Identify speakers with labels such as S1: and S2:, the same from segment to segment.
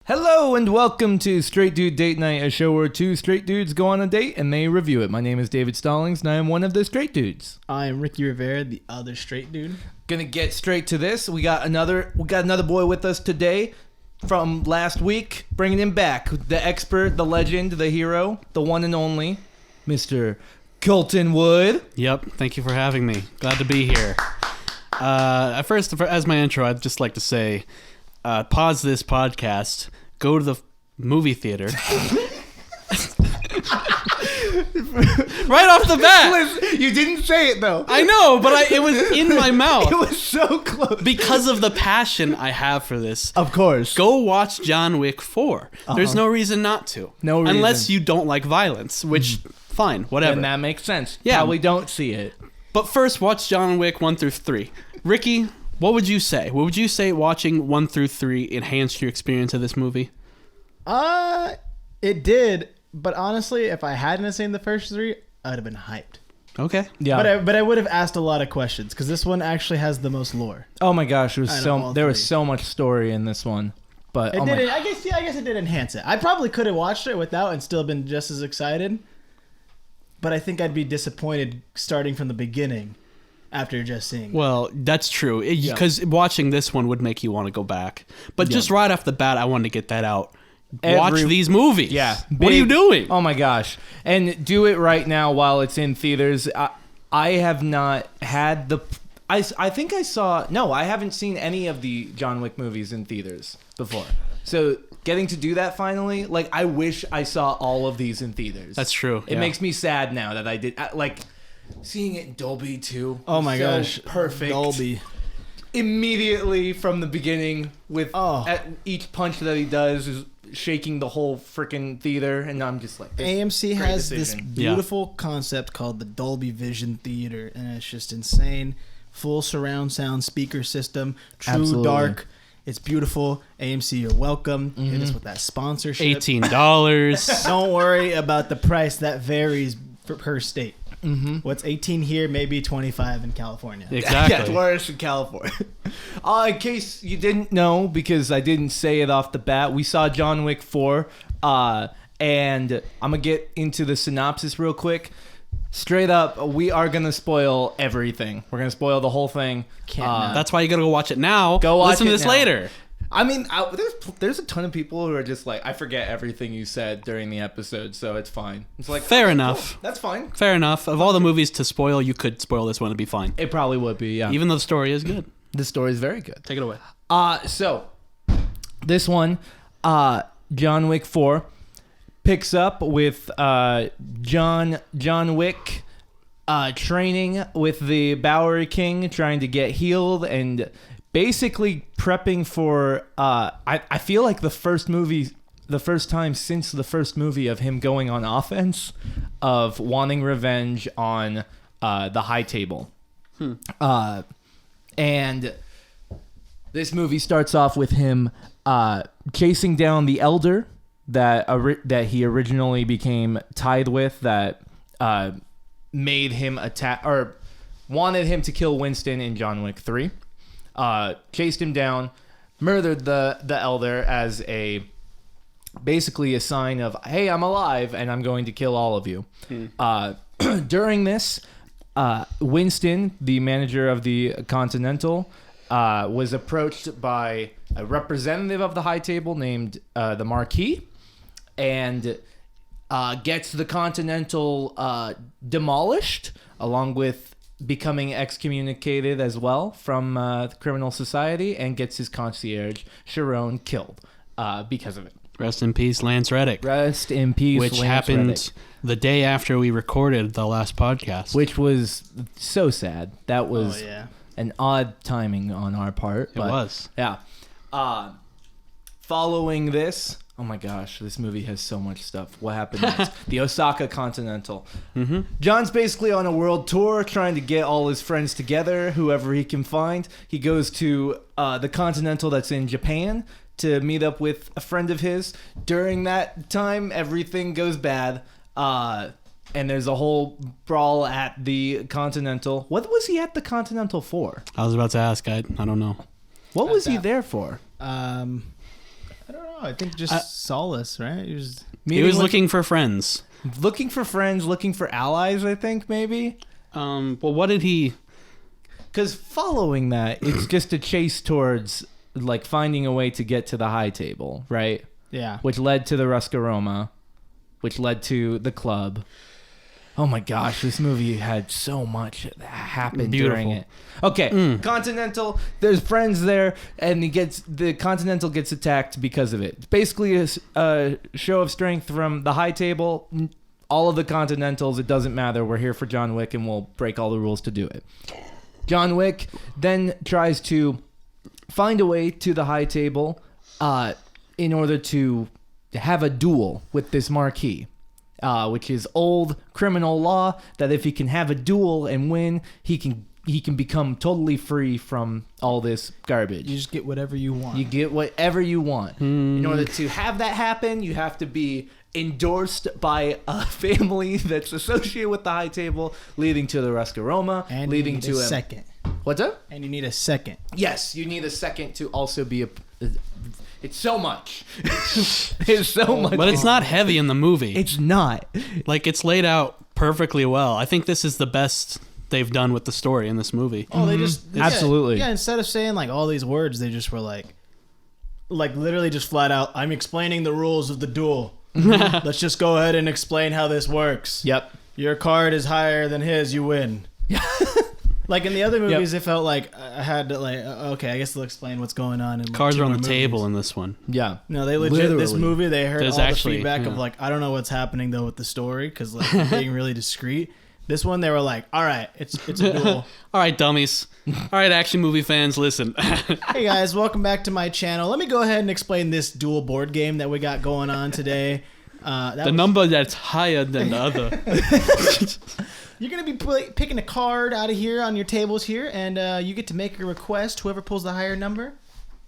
S1: Hello and welcome to Straight Dude Date Night, a show where two straight dudes go on a date and they review it. My name is David Stallings and I am one of the straight dudes.
S2: I am Ricky Rivera, the other straight dude.
S1: Gonna get straight to this. We got another boy with us today from last week, bringing him back. The expert, the legend, the hero, the one and only, Mr. Colton Wood.
S3: Yep, thank you for having me. Glad to be here. First, as my intro, I'd just like to say, pause this podcast, go to the movie theater. Right off the bat.
S1: Listen, you didn't say it though.
S3: I know, but it was in my mouth.
S1: It was so close.
S3: Because of the passion I have for this.
S1: Of course.
S3: Go watch John Wick 4. There's no reason not to.
S1: No reason.
S3: Unless you don't like violence, which, fine, whatever.
S1: And that makes sense.
S3: Yeah.
S1: Probably don't see it.
S3: But first, watch John Wick 1 through 3. Ricky, what would you say? What would you say watching 1 through 3 enhanced your experience of this movie?
S2: It did, but honestly, if I hadn't seen the first 3, I would have been hyped.
S3: Okay.
S1: Yeah.
S2: But I would have asked a lot of questions because this one actually has the most lore.
S1: Oh my gosh, there was
S2: three.
S1: so much story in this one. But
S2: I guess it did enhance it. I probably could have watched it without and still been just as excited. But I think I'd be disappointed starting from the beginning after just seeing it.
S3: Well, that's true. Because watching this one would make you want to go back. But just right off the bat, I wanted to get that out. Watch these movies.
S1: Yeah.
S3: What are you doing?
S1: Oh my gosh. And do it right now while it's in theaters. I have not had the... I think I saw... No, I haven't seen any of the John Wick movies in theaters before. So getting to do that finally, like, I wish I saw all of these in theaters.
S3: That's true.
S1: It makes me sad now that I did... seeing it in Dolby too.
S2: Oh my gosh.
S1: Perfect.
S2: Dolby.
S1: Immediately from the beginning with at each punch that he does is shaking the whole freaking theater, and I'm just like,
S2: AMC has this beautiful concept called the Dolby Vision Theater, and it's just insane. Full surround sound speaker system, true
S1: Absolutely.
S2: Dark. It's beautiful. AMC, you're welcome.
S1: Mm-hmm.
S2: It is with that sponsorship.
S3: $18.
S2: Don't worry about the price. That varies per state.
S1: Mm-hmm.
S2: What's 18 here, maybe 25 in California.
S3: Exactly.
S1: Yeah, it's worse in California. In case you didn't know, because I didn't say it off the bat, we saw John Wick 4, and I'm going to get into the synopsis real quick. Straight up, we are going to spoil everything. We're going to spoil the whole thing.
S3: That's why you got to go watch it now.
S1: Go watch
S3: Listen to
S1: it
S3: this
S1: now.
S3: later.
S1: I mean, there's a ton of people who are just like, I forget everything you said during the episode, so it's fine. It's like,
S3: Fair enough.
S1: Cool. That's fine.
S3: Fair enough. Of all the movies to spoil, you could spoil this one and be fine.
S1: It probably would be, yeah.
S3: Even though the story is good.
S1: The story is very good.
S3: Take it away.
S1: So this one, John Wick 4, picks up with John Wick training with the Bowery King, trying to get healed and basically prepping for I feel like the first time since the first movie of him going on offense, of wanting revenge on the High Table. And this movie starts off with him chasing down the elder that he originally became tied with, that made him attack or wanted him to kill Winston in John Wick 3. Chased him down, murdered the elder as basically a sign of, hey, I'm alive and I'm going to kill all of you. During this, Winston, the manager of the Continental, was approached by a representative of the High Table named the Marquis, and gets the Continental demolished, along with becoming excommunicated as well from the criminal society, and gets his concierge, Sharon, killed because of it.
S3: Rest in peace, Lance Reddick.
S1: Rest in peace,
S3: Which
S1: Lance
S3: happened
S1: Reddick.
S3: the day after we recorded the last podcast.
S1: Which was so sad. That was
S2: yeah.
S1: an odd timing on our part.
S3: It was.
S1: Yeah. Following this... Oh my gosh, this movie has so much stuff. What happened next? The Osaka Continental. Mm-hmm. John's basically on a world tour trying to get all his friends together, whoever he can find. He goes to the Continental that's in Japan to meet up with a friend of his. During that time, everything goes bad. And there's a whole brawl at the Continental. What was he at the Continental for?
S3: I was about to ask. I don't know.
S1: What was he there for?
S2: I don't know. I think just solace, right?
S3: He was looking for friends.
S1: Looking for friends, looking for allies, I think, maybe.
S3: Well, what did he...
S1: Because following that, it's just a chase towards, like, finding a way to get to the high table, right?
S2: Yeah.
S1: Which led to the Ruscaroma, which led to the club. Oh my gosh, this movie had so much that happened during it. Okay, Continental, there's friends there, and the Continental gets attacked because of it. It's basically a show of strength from the high table. All of the Continentals, it doesn't matter. We're here for John Wick, and we'll break all the rules to do it. John Wick then tries to find a way to the high table in order to have a duel with this Marquis. Which is old criminal law that if he can have a duel and win, he can become totally free from all this garbage.
S2: You just get whatever you want.
S1: You get whatever you want. In order to have that happen, you have to be endorsed by a family that's associated with the high table, leading to the Ruscaroma,
S2: and
S1: leading
S2: you need
S1: to
S2: a second.
S1: What's up?
S2: And you need a second.
S1: Yes, you need a second to also be a. It's so much. It's so much.
S3: But it's not heavy in the movie.
S1: It's not.
S3: Like, it's laid out perfectly well. I think this is the best they've done with the story in this movie.
S2: Oh, they just...
S1: Absolutely.
S2: Yeah, instead of saying, like, all these words, they just were like literally just flat out, I'm explaining the rules of the duel. Let's just go ahead and explain how this works.
S1: Yep.
S2: Your card is higher than his, you win. Like in the other movies, It felt like I had to okay, I guess they'll explain what's going on. In
S3: Cards are on the
S2: movies.
S3: table in this one.
S1: Yeah.
S2: No, they legit,
S1: Literally.
S2: this movie, they heard
S3: There's
S2: all
S3: actually,
S2: the feedback of
S3: yeah.
S2: like, I don't know what's happening though with the story because like being really discreet. This one, they were like, all right, it's a duel.
S3: All right, dummies. All right, action movie fans, listen.
S2: Hey guys, welcome back to my channel. Let me go ahead and explain this duel board game that we got going on today.
S3: Number that's higher than the other.
S2: You're going to be picking a card out of here on your tables here, and you get to make a request. Whoever pulls the higher number,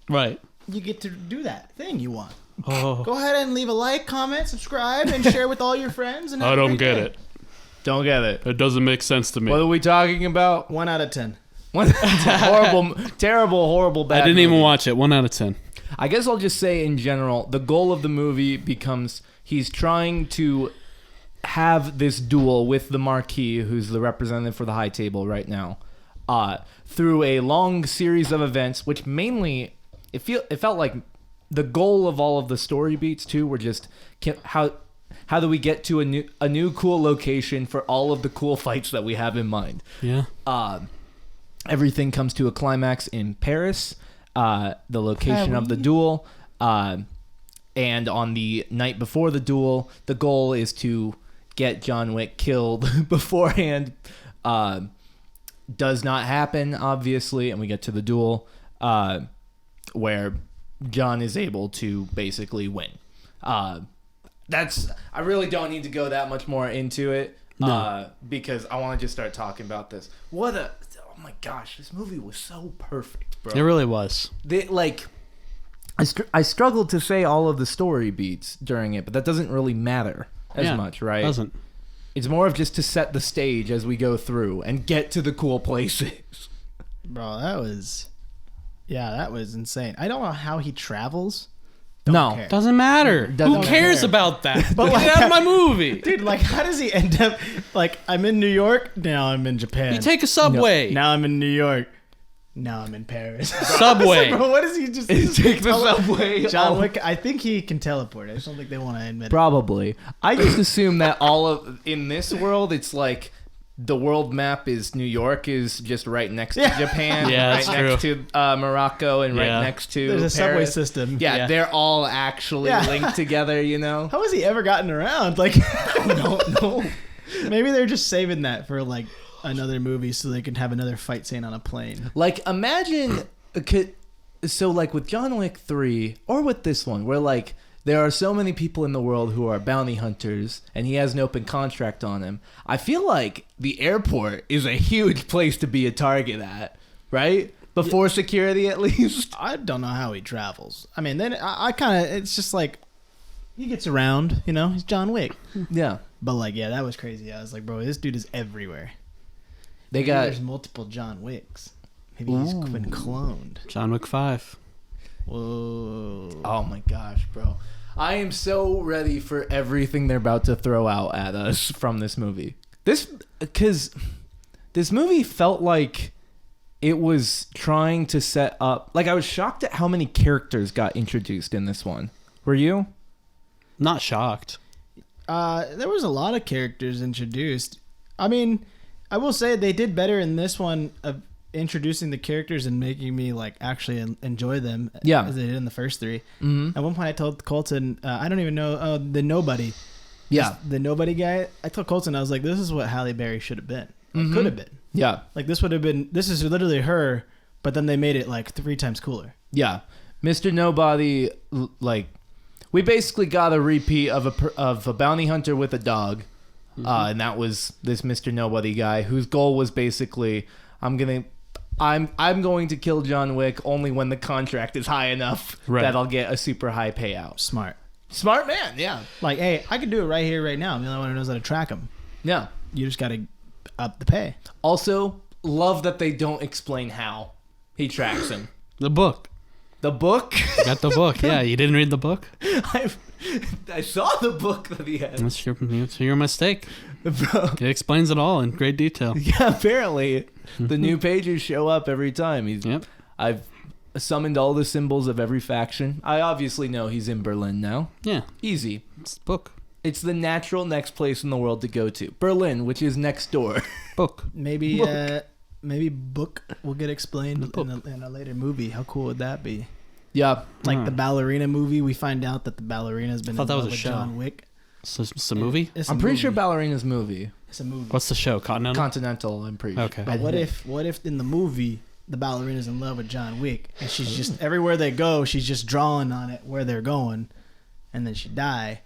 S3: Right.
S2: you get to do that thing you want.
S3: Oh.
S2: Go ahead and leave a like, comment, subscribe, and share with all your friends. And
S3: I don't get it.
S1: Don't get it.
S3: It doesn't make sense to me.
S1: What are we talking about?
S2: 1 out of 10.
S1: Horrible, terrible, horrible, bad
S3: I didn't even
S1: movie.
S3: watch it. 1 out of 10.
S1: I guess I'll just say in general, the goal of the movie becomes he's trying to have this duel with the Marquis, who's the representative for the high table right now, through a long series of events, which mainly it felt like the goal of all of the story beats too were just how do we get to a new cool location for all of the cool fights that we have in mind.
S3: Yeah.
S1: Everything comes to a climax in Paris, the location of the duel, and on the night before the duel, the goal is to get John Wick killed beforehand. Does not happen, obviously, and we get to the duel where John is able to basically win. I really don't need to go that much more into it because I want to just start talking about this. Oh my gosh, this movie was so perfect, bro.
S3: It really was.
S1: I struggled to say all of the story beats during it, but that doesn't really matter as much, right?
S3: It doesn't.
S1: It's more of just to set the stage as we go through and get to the cool places.
S2: Bro, that was insane. I don't know how he travels.
S1: No.
S2: care.
S3: Doesn't matter.
S1: Doesn't
S3: Who cares
S2: care.
S3: about that?
S2: But
S3: Get
S2: like-
S3: out of my movie.
S2: Dude, like, how does he end up, like, I'm in New York, now I'm in Japan.
S3: You take a subway.
S2: Now I'm in New York, now I'm in Paris.
S3: Subway.
S2: Bro, what is he just...
S1: Take the subway.
S2: John Wick, I think he can teleport. I just don't think they want to admit it.
S1: Probably. I just assume that in this world, it's like the world map is New York is just right next to Japan,
S3: Yeah,
S1: right
S3: that's
S1: next to Morocco, and
S3: Yeah.
S1: right next to
S2: There's a subway
S1: Paris.
S2: system.
S1: Yeah, they're all actually linked together, you know?
S2: How has he ever gotten around? Like,
S1: No.
S2: maybe they're just saving that for, like, another movie so they can have another fight scene on a plane.
S1: Like, imagine... So, like, with John Wick 3, or with this one, where, like, there are so many people in the world who are bounty hunters, and he has an open contract on him. I feel like the airport is a huge place to be a target at, right? Before security, at least.
S2: I don't know how he travels. I mean, then I kind of... It's just like... He gets around, you know? He's John Wick.
S1: Yeah.
S2: But, like, yeah, that was crazy. I was like, bro, this dude is everywhere.
S1: They
S2: Maybe
S1: got...
S2: there's multiple John Wicks. Maybe he's been cloned.
S3: John Wick 5.
S2: Whoa.
S1: Oh my gosh, bro. I am so ready for everything they're about to throw out at us from this movie. Because this movie felt like it was trying to set up... Like, I was shocked at how many characters got introduced in this one. Were you?
S3: Not shocked.
S2: There was a lot of characters introduced. I mean, I will say they did better in this one of introducing the characters and making me like actually enjoy them.
S1: Yeah.
S2: As they did in the first three.
S1: Mm-hmm.
S2: At one point, I told Colton, I don't even know the nobody.
S1: Yeah.
S2: The nobody guy. I told Colton, I was like, this is what Halle Berry should have been.
S1: Mm-hmm.
S2: Could have been.
S1: Yeah.
S2: Like this would have been. This is literally her, but then they made it like 3 times cooler.
S1: Yeah. Mr. Nobody, like, we basically got a repeat of a bounty hunter with a dog.
S3: Mm-hmm.
S1: And that was this Mr. Nobody guy whose goal was basically, I'm going to kill John Wick only when the contract is high enough that I'll get a super high payout. Smart man, yeah.
S2: Like, hey, I can do it right here, right now. I'm the only one who knows how to track him.
S1: Yeah.
S2: You just got to up the pay.
S1: Also, love that they don't explain how he tracks him.
S3: The book.
S1: The book?
S3: You got the book. Yeah, you didn't read the book?
S1: I saw the book that he had.
S3: That's your mistake.
S1: Bro.
S3: It explains it all in great detail.
S1: Yeah, apparently. The new pages show up every time.
S3: Yep.
S1: I've summoned all the symbols of every faction. I obviously know he's in Berlin now.
S3: Yeah.
S1: Easy.
S3: It's the book.
S1: It's the natural next place in the world to go to. Berlin, which is next door.
S3: Book.
S2: Maybe book will get explained in a later movie. How cool would that be?
S1: Yeah.
S2: Like the ballerina movie, we find out that the ballerina's been in love with John Wick.
S3: So it's a movie?
S1: I'm pretty sure Ballerina's movie.
S2: It's a movie.
S3: What's the show? Continental?
S1: I'm pretty sure.
S3: Okay.
S2: But what if in the movie the ballerina's in love with John Wick and she's just everywhere they go, she's just drawing on it where they're going, and then she die,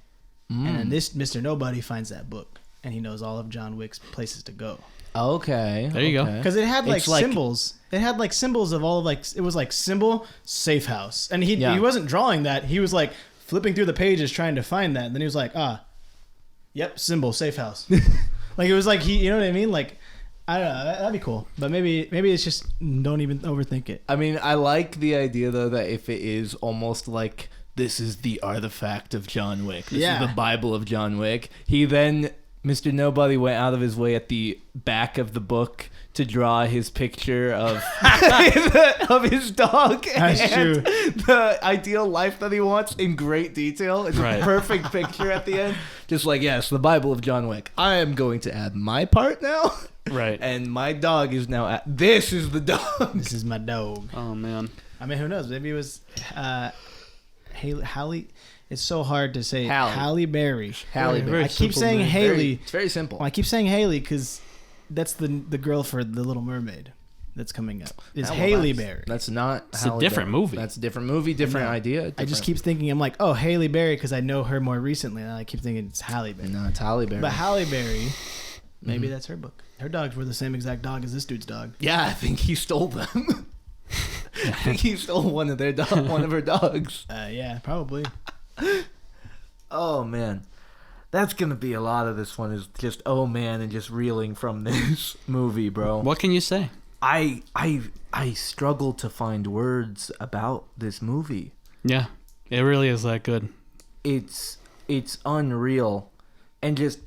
S2: and then this Mr. Nobody finds that book and he knows all of John Wick's places to go.
S1: Okay.
S3: There you go.
S2: Because it had like symbols. It had like symbols of all of like it was like symbol safe house, and he wasn't drawing that. He was like flipping through the pages trying to find that, and then he was like, yep, symbol safe house. Like it was like you know what I mean? Like I don't know, that'd be cool. But maybe it's just don't even overthink it.
S1: I mean, I like the idea though that if it is almost like this is the artifact of John Wick, this is the Bible of John Wick. Mr. Nobody went out of his way at the back of the book to draw his picture of of his dog.
S2: That's true.
S1: The ideal life that he wants in great detail. It's a perfect picture at the end. Just like, yes, the Bible of John Wick. I am going to add my part now.
S3: Right.
S1: And my dog is now this is the dog.
S2: This is my dog.
S3: Oh, man.
S2: I mean, who knows? Maybe it was Halle. It's so hard to say.
S1: Halle
S2: Berry.
S1: Halle Berry.
S2: I keep saying Haley.
S1: It's very simple.
S2: Well, I keep saying Haley because that's the girl for The Little Mermaid that's coming up. It's Halle Berry.
S1: That's not.
S3: It's a different movie.
S1: That's a different movie, different idea.
S2: I just keep thinking, I'm like, oh, Halle Berry because I know her more recently, and I keep thinking it's Halle Berry.
S1: No, it's Halle Berry.
S2: But Halle Berry, maybe that's her book. Her dogs were the same exact dog as this dude's dog.
S1: Yeah, I think he stole them. I think he stole one of her dogs.
S2: Yeah, probably.
S1: Oh man, that's gonna be a lot of this one. Is just oh man, and just reeling from this movie, bro.
S3: What can you say?
S1: I struggle to find words about this movie.
S3: Yeah, it really is that good.
S1: It's unreal, and just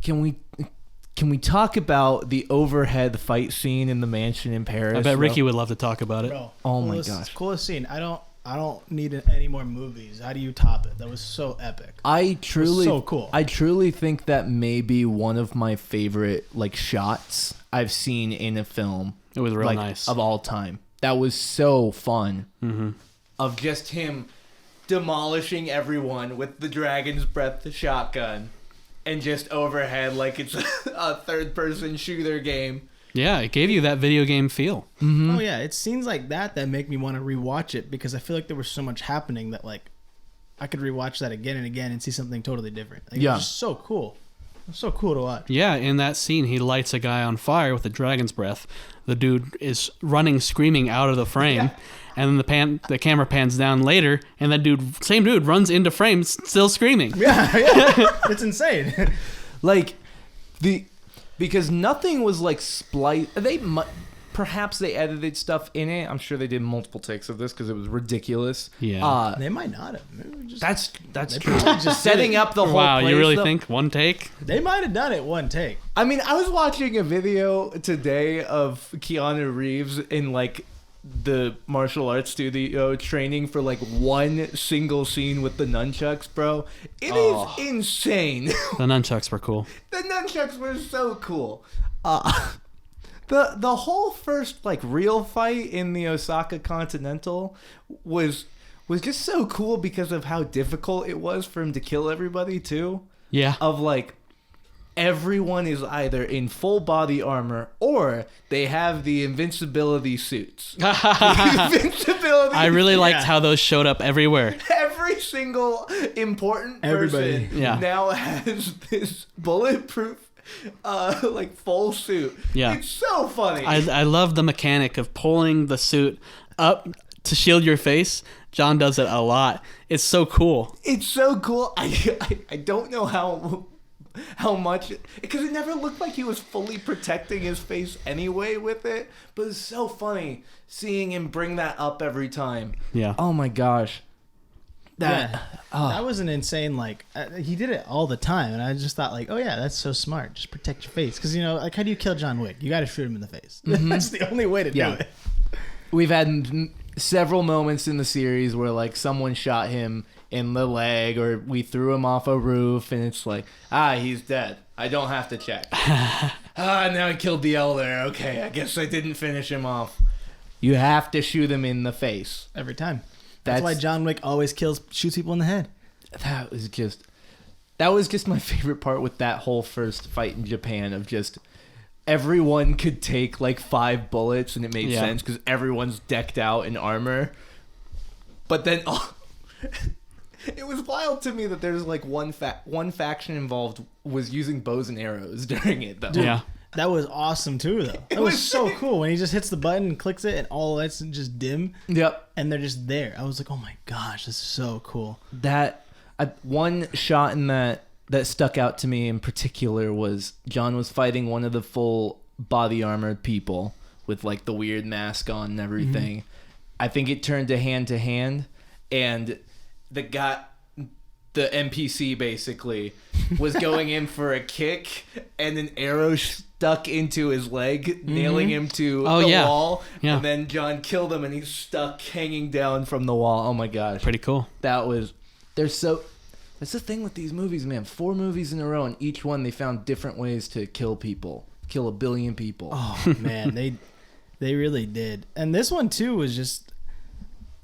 S1: can we talk about the overhead fight scene in the mansion in Paris?
S3: I bet Ricky would love to talk about it.
S2: Bro,
S1: oh my gosh,
S2: coolest scene. I don't need any more movies. How do you top it? That was so epic.
S1: So
S2: cool.
S1: I truly think that may be one of my favorite like shots I've seen in a film.
S3: It was real nice
S1: of all time. That was so fun.
S3: Mm-hmm.
S1: Of just him demolishing everyone with the dragon's breath shotgun, and just overhead like it's a third-person shooter game.
S3: Yeah, it gave you that video game feel.
S2: Mm-hmm. Oh yeah, it's scenes like that make me want to rewatch it because I feel like there was so much happening that like I could rewatch that again and again and see something totally different. Like, it was just so cool. It was so cool to watch.
S3: Yeah, in that scene, he lights a guy on fire with a dragon's breath. The dude is running, screaming out of the frame, and then the camera pans down later, and that same dude, runs into frame, still screaming.
S2: Yeah, it's insane.
S1: Like because nothing was like spliced. They perhaps they edited stuff in it. I'm sure they did multiple takes of this because it was ridiculous.
S3: Yeah.
S2: They might not have. Maybe
S1: That's
S2: they
S1: true.
S2: probably just
S1: Setting up the whole
S3: Wow,
S1: place,
S3: you really
S1: though.
S3: think one take?
S2: They might have done it one take.
S1: I mean, I was watching a video today of Keanu Reeves in like the martial arts studio training for like one single scene with the nunchucks, bro. It is insane.
S3: The nunchucks were cool.
S1: The nunchucks were so cool. The whole first like real fight in the Osaka Continental was just so cool because of how difficult it was for him to kill everybody too.
S3: Yeah.
S1: Of like everyone is either in full body armor or they have the invincibility suits. Invincibility.
S3: I really liked how those showed up everywhere.
S1: Every single important person now has this bulletproof like full suit.
S3: Yeah.
S1: It's so funny.
S3: I love the mechanic of pulling the suit up to shield your face. John does it a lot. It's so cool.
S1: It's so cool. I don't know how much, because it never looked like he was fully protecting his face anyway with it, but it's so funny seeing him bring that up every time.
S3: Yeah.
S1: Oh my gosh.
S2: That was an insane, like, he did it all the time, and I just thought, like, oh yeah, that's so smart. Just protect your face. Because, you know, like, how do you kill John Wick? You got to shoot him in the face. That's the only way to do it.
S1: We've had several moments in the series where, like, someone shot him in the leg, or we threw him off a roof, and it's like, he's dead. I don't have to check. Now he killed the elder. Okay, I guess I didn't finish him off. You have to shoot him in the face.
S2: Every time. That's why John Wick always shoots people in the head.
S1: That was just my favorite part with that whole first fight in Japan, of just everyone could take like 5 bullets and it made sense because everyone's decked out in armor. But then it was wild to me that there's like one faction involved was using bows and arrows during it though.
S3: Yeah.
S2: That was awesome too, though. That was so cool when he just hits the button and clicks it, and all that's just dim.
S1: Yep.
S2: And they're just there. I was like, oh my gosh, this is so cool.
S1: That one shot in that stuck out to me in particular was John was fighting one of the full body armored people with like the weird mask on and everything. I think it turned to hand, and the NPC basically was going in for a kick, and an arrow stuck into his leg, nailing him to the wall. Yeah. And then John killed him, and he's stuck hanging down from the wall. Oh my gosh.
S3: Pretty cool.
S1: That's the thing with these movies, man. 4 movies in a row, and each one they found different ways to kill people. Kill a billion people.
S2: Oh, man. They really did. And this one, too, was just...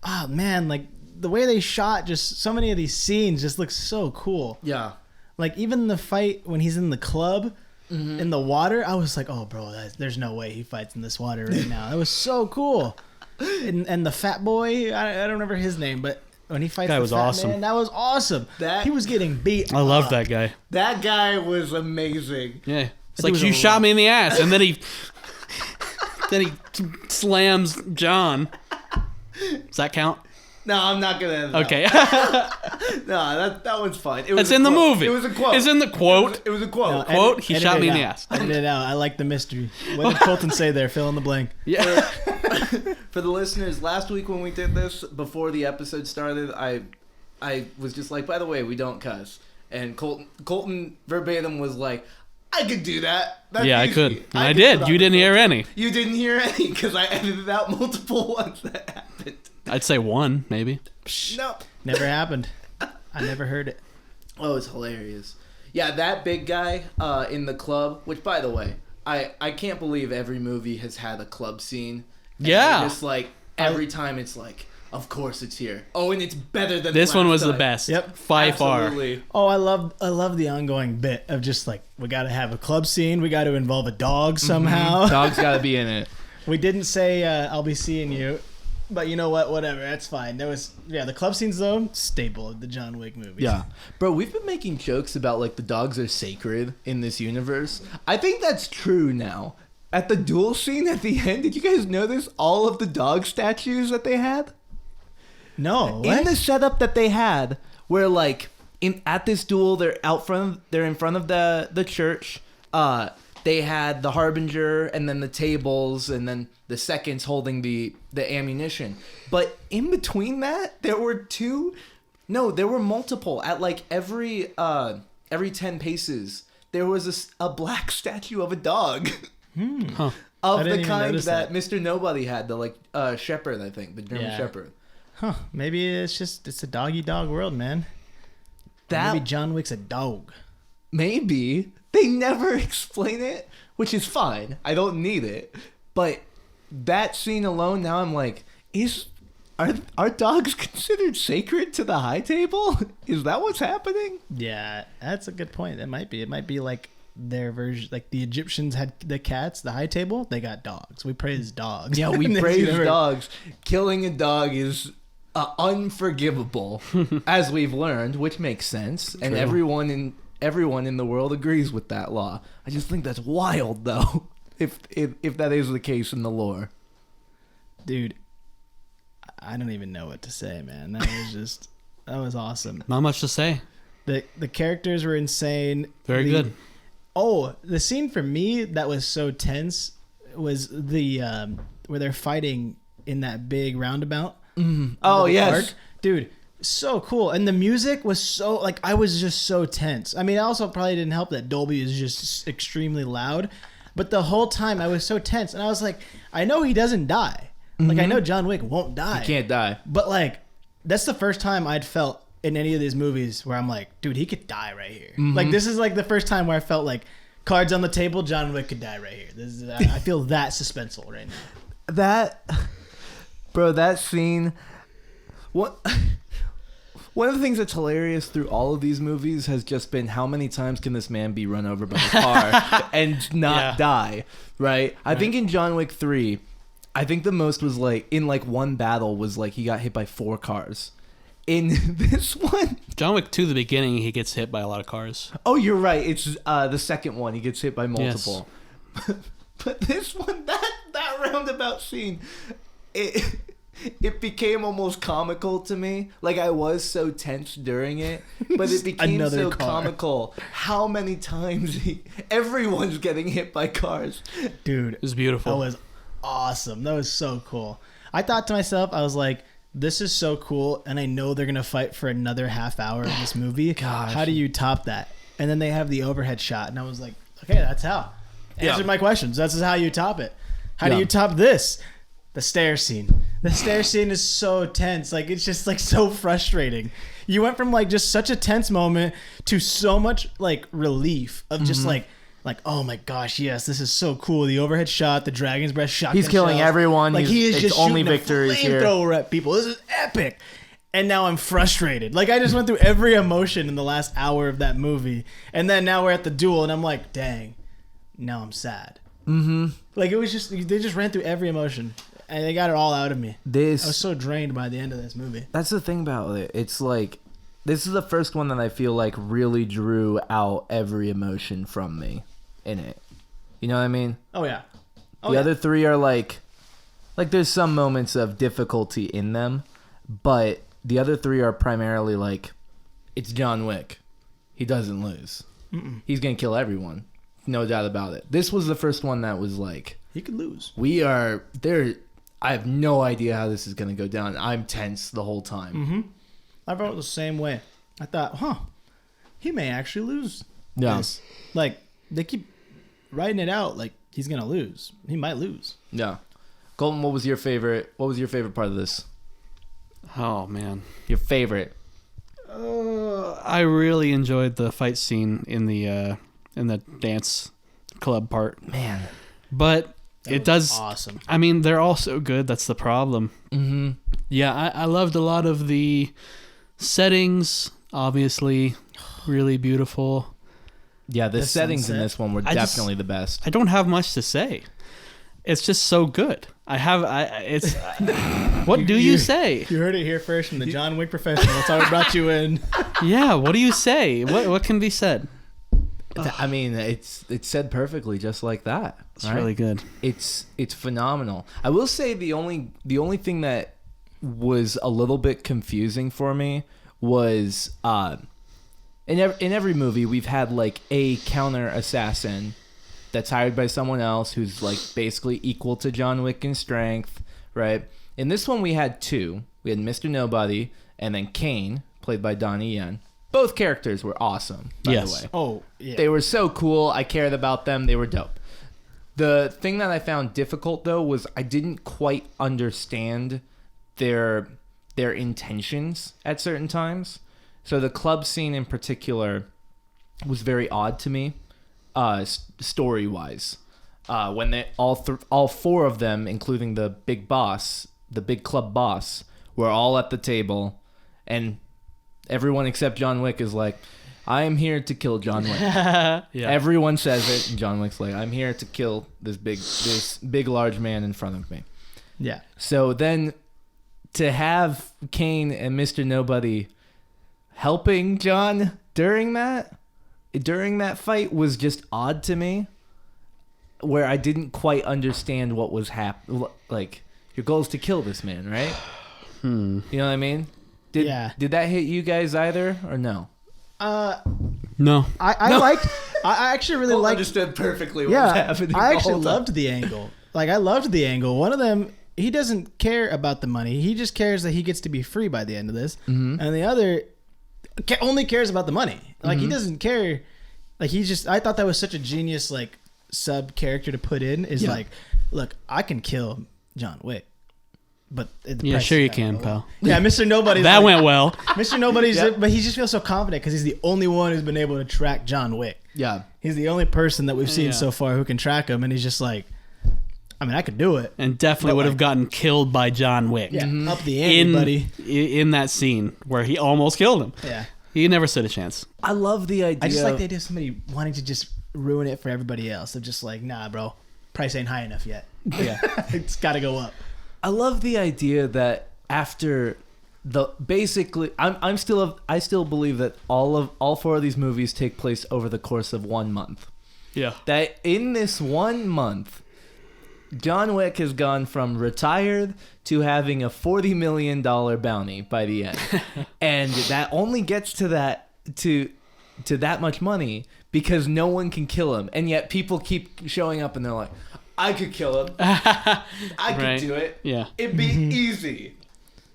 S2: Oh, man, like... The way they shot just so many of these scenes just looks so cool.
S1: Yeah.
S2: Like, even the fight when he's in the club, in the water, I was like, oh, bro, there's no way he fights in this water right now. That was so cool. And the fat boy, I don't remember his name, but when he fights the fat man, that was awesome. He was getting beat
S3: I love that guy.
S1: That guy was amazing.
S3: Yeah. It's like, you shot me in the ass, and then he slams John. Does that count?
S1: No, I'm not gonna.
S3: Okay.
S1: No, that one's fine.
S3: It's in the movie.
S1: It was a quote.
S3: It's in the quote.
S1: It was a quote.
S3: Quote. He shot me in the ass.
S2: Edit it out. I like the mystery. What did Colton say there? Fill in the blank.
S3: Yeah.
S1: For the listeners, last week when we did this, before the episode started, I was just like, by the way, we don't cuss. And Colton verbatim was like, I could do that. That's easy.
S3: I could. And I did. You didn't hear any.
S1: You didn't hear any because I edited out multiple ones that happened.
S3: I'd say 1, maybe.
S1: No.
S2: Never happened. I never heard it.
S1: Oh, it's hilarious. Yeah, that big guy in the club, which, by the way, I can't believe every movie has had a club scene.
S3: Yeah.
S1: Just like, every time it's like, of course it's here. Oh, and it's better than
S3: this one was
S1: time.
S3: the best.
S2: Yep.
S3: By
S1: Absolutely.
S3: far.
S2: Oh, I love the ongoing bit of just like, we got to have a club scene. We got to involve a dog somehow.
S1: Dog's got to be in it.
S2: We didn't say, I'll be seeing you. But you know what? Whatever. That's fine. The club scenes, though, staple of the John Wick movies.
S1: Yeah. Bro, we've been making jokes about, like, the dogs are sacred in this universe. I think that's true now. At the duel scene at the end, did you guys notice all of the dog statues that they had?
S2: No. What?
S1: In the setup that they had, where, like, at this duel, they're in front of the church. they had the harbinger and then the tables and then the seconds holding the ammunition. But in between that, there were multiple. At like every 10 paces, there was a black statue of a dog.
S3: Huh.
S1: Of the kind that Mr. Nobody had, the like shepherd, I think, the German shepherd.
S2: Huh. Maybe it's a dog world, man. Maybe John Wick's a dog.
S1: Maybe. They never explain it, which is fine. I don't need it. But that scene alone, now I'm like, are dogs considered sacred to the high table? Is that what's happening?
S2: Yeah, that's a good point. It might be like their version, like the Egyptians had the cats, the high table, they got dogs. We praise dogs.
S1: Yeah, we praise dogs. Killing a dog is unforgivable, as we've learned, which makes sense. And everyone in the world agrees with that law. I just think that's wild, though, if that is the case in the lore.
S2: Dude, I don't even know what to say, man. That was awesome.
S3: Not much to say.
S2: The characters were insane.
S3: Very good.
S2: Oh, the scene for me that was so tense was the where they're fighting in that big roundabout.
S1: Mm. Oh, yes.
S2: Park. Dude, so cool. And the music was so, like, I was just so tense. I mean, it also probably didn't help that Dolby is just extremely loud. But the whole time I was so tense. And I was like, I know he doesn't die. Mm-hmm. Like, I know John Wick won't die.
S1: He can't die.
S2: But, like, that's the first time I'd felt in any of these movies where I'm like, dude, he could die right here. Mm-hmm. Like, this is, like, the first time where I felt like, cards on the table, John Wick could die right here. I feel that suspenseful right now.
S1: That scene... One of the things that's hilarious through all of these movies has just been how many times can this man be run over by a car and not die, right? I think in John Wick 3, I think the most was like, in like one battle was like he got hit by 4 cars. In this one...
S3: John Wick 2, the beginning, he gets hit by a lot of cars.
S1: Oh, you're right. It's the second one. He gets hit by multiple. Yes. But this one, that roundabout scene... It became almost comical to me. Like, I was so tense during it, but it became so comical how many times everyone's getting hit by cars.
S2: Dude,
S3: it was beautiful.
S2: That was awesome. That was so cool. I thought to myself, I was like, this is so cool, and I know they're going to fight for another half hour of this movie. Gosh. How do you top that? And then they have the overhead shot, and I was like, okay, that's how. Answered my questions. That's how you top it. How do you top this? The stair scene. The stair scene is so tense. Like, it's just, like, so frustrating. You went from, like, just such a tense moment to so much, like, relief of just, like, oh, my gosh, yes, this is so cool. The overhead shot, the dragon's breath shot.
S1: He's killing everyone.
S2: Like, he is just
S1: only
S2: shooting
S1: victories
S2: a flamethrower at people. This is epic. And now I'm frustrated. Like, I just went through every emotion in the last hour of that movie. And then now we're at the duel, and I'm like, dang, now I'm sad. Mm-hmm. Like, it was just, they just ran through every emotion. And they got it all out of me. I was so drained by the end of this movie.
S1: That's the thing about it. It's like, this is the first one that I feel like really drew out every emotion from me in it. You know what I mean?
S2: Oh, yeah.
S1: The other 3 are like there's some moments of difficulty in them, but the other 3 are primarily like, it's John Wick. He doesn't lose. Mm-mm. He's going to kill everyone. No doubt about it. This was the first one that was like,
S2: he could lose.
S1: We are there. I have no idea how this is going to go down. I'm tense the whole time.
S2: Mm-hmm. I felt the same way. I thought, he may actually lose.
S1: Yeah.
S2: This. Like, they keep writing it out like he's going to lose. He might lose.
S1: Yeah. Colton, what was your favorite part of this?
S3: Oh, man.
S1: Your favorite?
S3: I really enjoyed the fight scene in the dance club part.
S1: Man.
S3: But... It does.
S2: Awesome.
S3: I mean, they're all so good. That's the problem. Mm-hmm. Yeah, I loved a lot of the settings. Obviously, really beautiful.
S1: Yeah, the settings in this one were definitely the best.
S3: I don't have much to say. It's just so good. What do you say?
S2: You heard it here first from the John Wick professional. That's how we brought you in.
S3: Yeah, what do you say? What can be said?
S1: I mean, it's said perfectly, just like that.
S3: It's really good.
S1: It's phenomenal. I will say the only thing that was a little bit confusing for me was in every movie we've had like a counter assassin that's hired by someone else who's like basically equal to John Wick in strength, right? In this one, we had two. We had Mr. Nobody and then Kane, played by Donnie Yen. Both characters were awesome, by the way.
S2: Oh, yeah.
S1: They were so cool. I cared about them. They were dope. The thing that I found difficult, though, was I didn't quite understand their intentions at certain times. So the club scene in particular was very odd to me, story-wise. When they all four of them, including the big boss, the big club boss, were all at the table, and everyone except John Wick is like, I am here to kill John Wick.
S3: Yeah.
S1: Everyone says it, and John Wick's like, I'm here to kill this big large man in front of me.
S2: Yeah.
S1: So then to have Kane and Mr. Nobody helping John during that fight was just odd to me, where I didn't quite understand what was happening. Like, your goal is to kill this man, right? You know what I mean? Did that hit you guys either, or no?
S3: No.
S2: I actually really liked.
S1: Understood perfectly what was happening.
S2: I actually loved the angle. Like, I loved the angle. One of them, he doesn't care about the money. He just cares that he gets to be free by the end of this. Mm-hmm. And the other only cares about the money. Like, he doesn't care. Like, I thought that was such a genius, like, sub character to put in. Is like, look, I can kill John Wick. But
S3: sure you can, pal.
S2: Yeah, Mr. Nobody's
S3: that went well.
S2: Mr. Nobody's, but he just feels so confident because he's the only one who's been able to track John Wick.
S1: Yeah,
S2: he's the only person that we've seen so far who can track him, and he's just like, I mean, I could do it,
S3: and definitely would have gotten killed by John Wick.
S2: Yeah, up the ante, buddy.
S3: In that scene where he almost killed him.
S2: Yeah,
S3: he never stood a chance.
S1: I love the idea.
S2: I just like the idea of somebody wanting to just ruin it for everybody else. Of just like, nah, bro, price ain't high enough yet. Yeah, it's got to go up.
S1: I love the idea that after I still believe that all four of these movies take place over the course of 1 month.
S3: Yeah.
S1: That in this 1 month, John Wick has gone from retired to having a $40 million bounty by the end. And that only gets to that much money because no one can kill him. And yet people keep showing up and they're like, I could kill him. I could do it.
S3: Yeah.
S1: It'd be easy.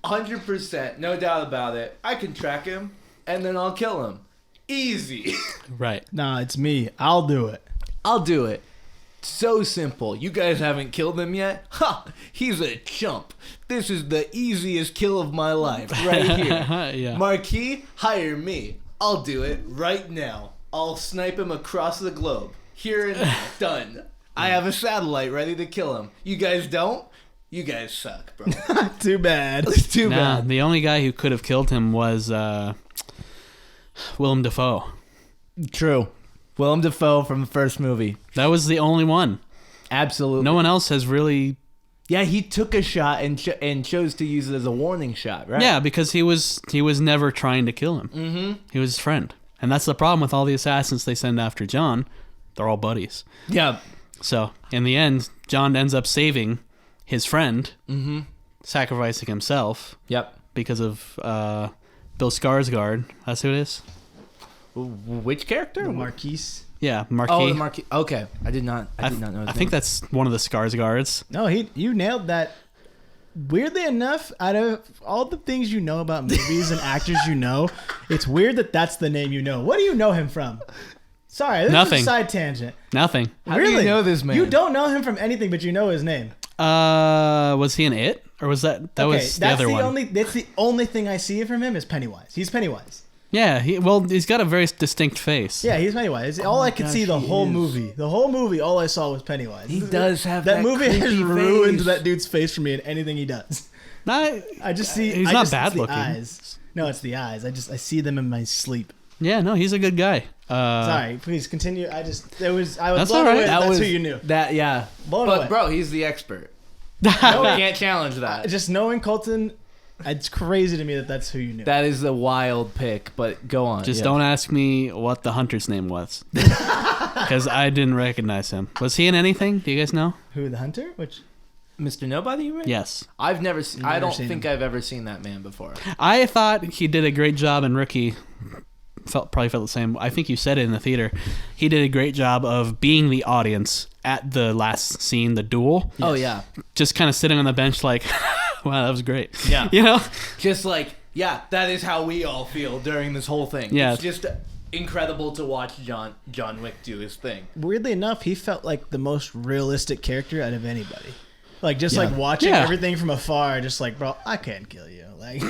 S1: 100%. No doubt about it. I can track him, and then I'll kill him. Easy.
S3: Right.
S2: Nah, it's me. I'll do it.
S1: I'll do it. So simple. You guys haven't killed him yet? Ha! He's a chump. This is the easiest kill of my life right here.
S3: Yeah.
S1: Marquis, hire me. I'll do it right now. I'll snipe him across the globe. Here and now. Done. I have a satellite ready to kill him. You guys don't? You guys suck, bro.
S2: Too bad.
S1: Too bad.
S3: The only guy who could have killed him was Willem Dafoe.
S1: True. Willem Dafoe from the first movie.
S3: That was the only one.
S1: Absolutely.
S3: No one else has really...
S1: Yeah, he took a shot and chose to use it as a warning shot, right?
S3: Yeah, because he was never trying to kill him. Mm-hmm. He was his friend. And that's the problem with all the assassins they send after John. They're all buddies.
S1: Yeah.
S3: So, in the end, John ends up saving his friend, sacrificing himself.
S1: Yep.
S3: Because of Bill Skarsgård. That's who it is?
S1: Which character?
S2: The Marquis.
S3: Yeah, Marquis.
S1: Oh, the Marquis. Okay. I did not know his
S3: I think that's one of the Skarsgårds.
S2: No, you nailed that. Weirdly enough, out of all the things you know about movies and actors you know, it's weird that that's the name you know. What do you know him from? Sorry, this
S3: Nothing.
S2: is a side tangent.
S3: Nothing.
S1: How do you know this man?
S2: You don't know him from anything, but you know his name.
S3: Was he in It? Or was that was the other one?
S2: That's the only thing I see from him is Pennywise. He's Pennywise.
S3: Yeah, he's got a very distinct face.
S2: Yeah, he's Pennywise. All I could see the whole movie. The whole movie, all I saw was Pennywise.
S1: He does have that
S2: movie has
S1: creepy
S2: ruined
S1: face.
S2: that dude's face for me in anything he does.
S3: I
S2: just see
S3: he's not bad
S2: it's the
S3: looking.
S2: Eyes. No, it's the eyes. I see them in my sleep.
S3: Yeah, no, he's a good guy.
S2: Sorry, please continue. I was
S3: That's
S2: blown
S3: all right.
S2: away. That's
S1: was
S2: who you knew.
S1: That yeah.
S2: Blown away.
S1: But bro, he's the expert. No one can't challenge that.
S2: Just knowing Colton, it's crazy to me that that's who you knew.
S1: That is a wild pick, but go on.
S3: Just don't ask me what the hunter's name was. Because I didn't recognize him. Was he in anything? Do you guys know?
S2: Who, the hunter? Which?
S1: Mr. Nobody, you mean?
S3: Yes.
S1: I've never seen. I don't
S2: seen
S1: think
S2: him.
S1: I've ever seen that man before.
S3: I thought he did a great job in Rookie. probably felt the same. I think you said it in the theater. He did a great job of being the audience at the last scene, the duel.
S1: Oh yeah,
S3: just kind of sitting on the bench like, wow, that was great.
S1: Yeah,
S3: you know,
S1: just like that is how we all feel during this whole thing.
S3: Yeah,
S1: it's just incredible to watch John Wick do his thing.
S2: Weirdly enough, he felt like the most realistic character out of anybody. Like just like watching everything from afar, just like, bro, I can't kill you. Like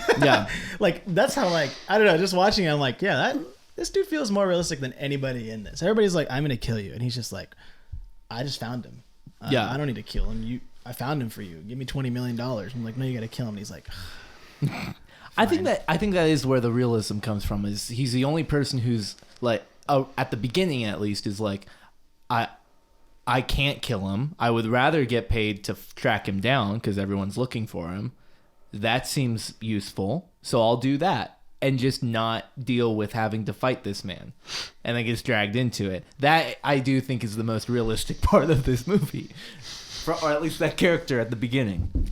S2: like that's how like I don't know. Just watching it, I'm like, this dude feels more realistic than anybody in this. Everybody's like, I'm gonna kill you, and he's just like, I just found him. I don't need to kill him. I found him for you. Give me $20 million. I'm like, no, you gotta kill him. And he's like,
S1: I think that is where the realism comes from. Is he's the only person who's like, at the beginning at least, is like, I can't kill him. I would rather get paid to track him down because everyone's looking for him. That seems useful, so I'll do that and just not deal with having to fight this man. And then gets dragged into it. That I do think is the most realistic part of this movie, or at least that character at the beginning.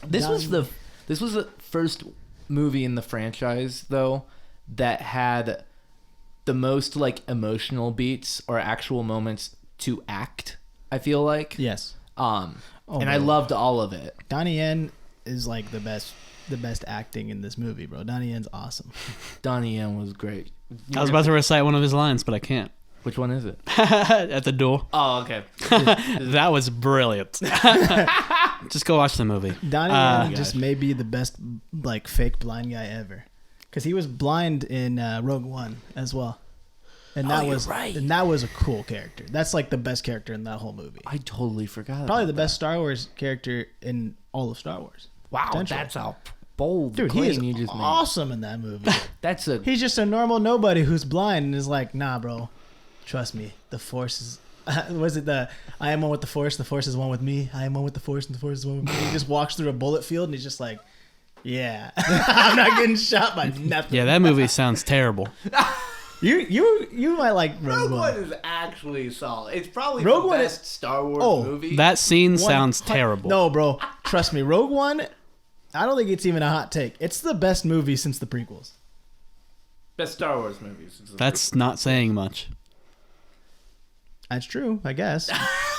S1: This was the first movie in the franchise though that had the most like emotional beats or actual moments to act, I feel like.
S2: Yes.
S1: I loved all of it.
S2: Donnie Yen is like the best acting in this movie, bro. Donnie Yen's awesome.
S1: Donnie Yen was great.
S3: I was about to recite one of his lines, but I can't.
S1: Which one is it?
S3: At the duel.
S1: Oh, okay.
S3: That was brilliant. Just go watch the movie.
S2: Donnie Yen just may be the best like fake blind guy ever, because he was blind in Rogue One as well. And that was right. And that was a cool character. That's like the best character in that whole movie.
S1: I totally forgot.
S2: Probably the best Star Wars character in all of Star Wars.
S1: Wow, that's a bold
S2: dude.
S1: Claim
S2: He is
S1: you just
S2: awesome in that movie.
S1: He's
S2: just a normal nobody who's blind and is like, nah, bro, trust me. The Force is. Was it I am one with the Force. The Force is one with me. I am one with the Force, and the Force is one with me. He just walks through a bullet field and he's just like, yeah, I'm not getting shot by nothing.
S3: Yeah, that movie sounds terrible.
S2: You might like Rogue One.
S1: Is actually solid. It's probably Rogue the best Star Wars movie.
S3: That scene sounds terrible.
S2: No, bro. Trust me. Rogue One, I don't think it's even a hot take. It's the best movie since the prequels.
S1: Best Star Wars movie since the
S3: That's not saying much.
S2: That's true, I guess.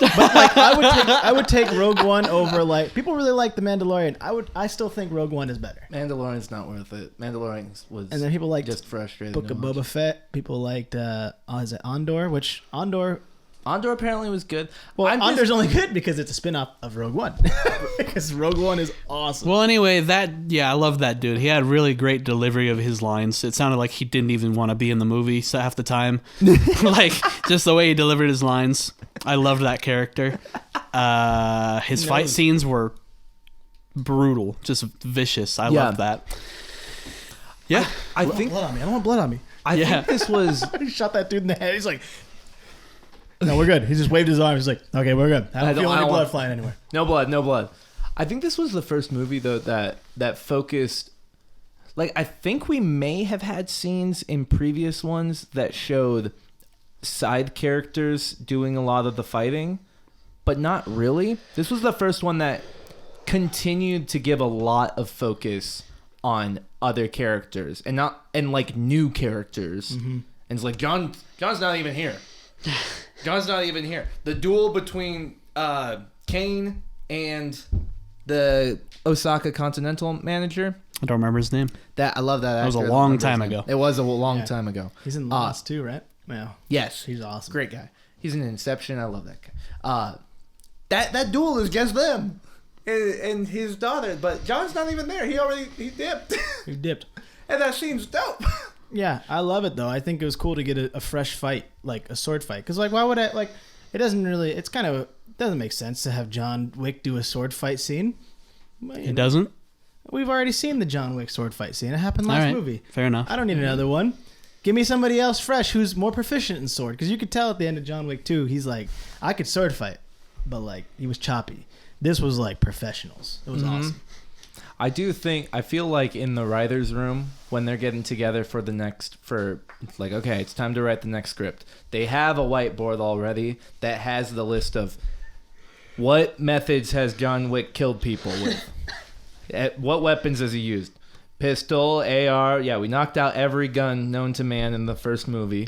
S2: But like, I would take Rogue One over like people really like The Mandalorian. I still think Rogue One is better.
S1: Mandalorian's not worth it. Mandalorian was
S2: and then people like
S1: just frustrated.
S2: Book of Boba Fett. People liked is it Andor? Which Andor
S1: apparently was good.
S2: Well, Andor's only good because it's a spin-off of Rogue One. Because Rogue One is awesome.
S3: Well, anyway, I love that dude. He had really great delivery of his lines. It sounded like he didn't even want to be in the movie half the time. Like, just the way he delivered his lines. I loved that character. His fight scenes were brutal, just vicious. I loved that. Yeah.
S2: I think blood on me. I don't want blood on me.
S1: I think this was...
S2: He shot that dude in the head. He's like... No, we're good. He just waved his arm. He's like, okay, we're good. I don't feel any blood flying anywhere.
S1: No blood. I think this was the first movie, though, that focused... Like, I think we may have had scenes in previous ones that showed side characters doing a lot of the fighting, but not really. This was the first one that continued to give a lot of focus on other characters and like new characters. Mm-hmm. And it's like, John's not even here. John's not even here. The duel between Kane and the Osaka Continental manager.
S3: I don't remember his name.
S1: I love that.
S3: That was a long time ago.
S1: It was a long time ago.
S2: He's in Lost too, right? Yeah.
S1: Yes.
S2: He's awesome.
S1: Great guy. He's in Inception. I love that guy. That duel is just them and his daughter, but John's not even there. He dipped.
S2: He dipped.
S1: And that scene's dope.
S2: Yeah, I love it though. I think it was cool to get a fresh fight, like a sword fight. Because like, why would I like? It doesn't make sense to have John Wick do a sword fight scene.
S3: It doesn't.
S2: We've already seen the John Wick sword fight scene. It happened last movie.
S3: Fair enough.
S2: I don't need another one. Give me somebody else fresh who's more proficient in sword. Because you could tell at the end of John Wick 2, he's like, I could sword fight, but like he was choppy. This was like professionals. It was awesome.
S1: I feel like in the writer's room, when they're getting together okay, it's time to write the next script. They have a whiteboard already that has the list of what methods has John Wick killed people with. What weapons has he used? Pistol, AR. Yeah, we knocked out every gun known to man in the first movie.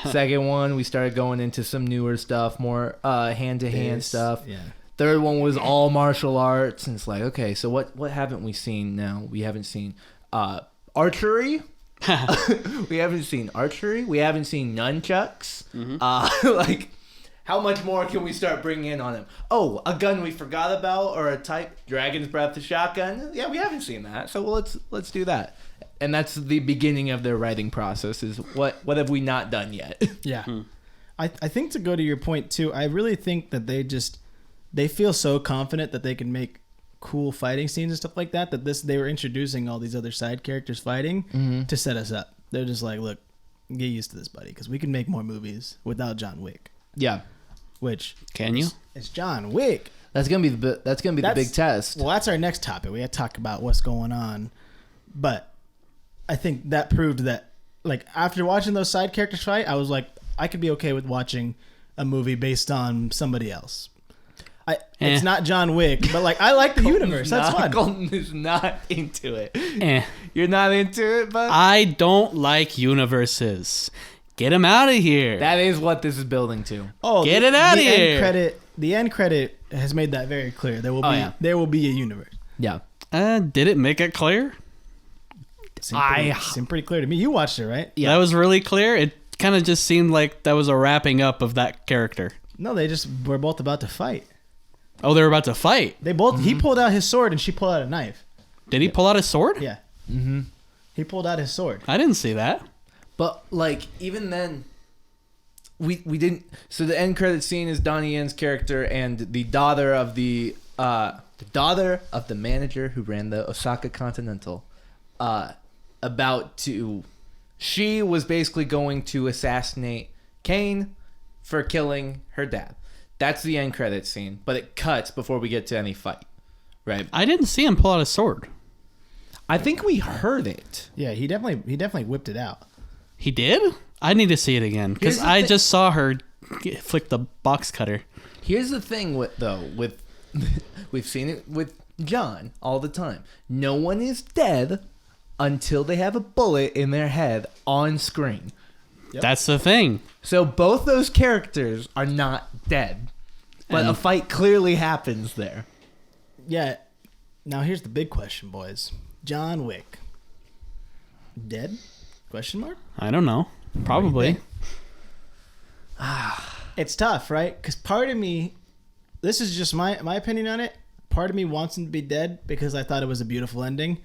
S1: Second one, we started going into some newer stuff, more hand-to-hand stuff. Yeah. Third one was all martial arts. And it's like, okay, so what haven't we seen now? We haven't seen archery. We haven't seen archery. We haven't seen nunchucks. Like, how much more can we start bringing in on him? Oh, a gun we forgot about, or a type Dragon's Breath, the shotgun. Yeah, we haven't seen that, so let's do that. And that's the beginning of their writing process. Is what have we not done yet?
S2: Yeah, I think to go to your point too. I really think that they feel so confident that they can make cool fighting scenes and stuff like that. They were introducing all these other side characters fighting to set us up. They're just like, look, get used to this, buddy, because we can make more movies without John Wick. Yeah. Which
S3: can you?
S2: It's John Wick.
S1: That's gonna be the big test.
S2: Well, that's our next topic. We had to talk about what's going on, but I think that proved that, like, after watching those side characters fight, I was like, I could be okay with watching a movie based on somebody else. It's not John Wick, but like I like the universe. That's fun.
S1: Colton is not into it. You're not into it, but
S3: I don't like universes. Get him out of here.
S1: That is what this is building to.
S3: Oh, get it out of here.
S2: The end credit has made that very clear. There will be a universe.
S1: Yeah.
S3: Did it make it clear?
S2: Seemed pretty clear to me. You watched it, right?
S3: Yeah. That was really clear. It kind of just seemed like that was a wrapping up of that character.
S2: No, they just were both about to fight.
S3: Oh, they were about to fight.
S2: They both. He pulled out his sword and she pulled out a knife.
S3: Did he pull out his sword?
S2: Yeah. Mm-hmm. He pulled out his sword.
S3: I didn't see that.
S1: But like even then, we didn't. So the end credit scene is Donnie Yen's character and the daughter of the manager who ran the Osaka Continental. She was basically going to assassinate Kane for killing her dad. That's the end credit scene, but it cuts before we get to any fight, right?
S3: I didn't see him pull out his sword.
S1: I think we heard it.
S2: Yeah, he definitely whipped it out.
S3: He did? I need to see it again because I just saw her flick the box cutter.
S1: Here's the thing with we've seen it with John all the time. No one is dead until they have a bullet in their head on screen.
S3: Yep. That's the thing.
S1: So both those characters are not dead, but a fight clearly happens there.
S2: Yeah. Now here's the big question, boys. John Wick. Dead? Question mark?
S3: I don't know. Probably.
S2: It's tough, right? Because part of me, this is just my opinion on it. Part of me wants him to be dead because I thought it was a beautiful ending.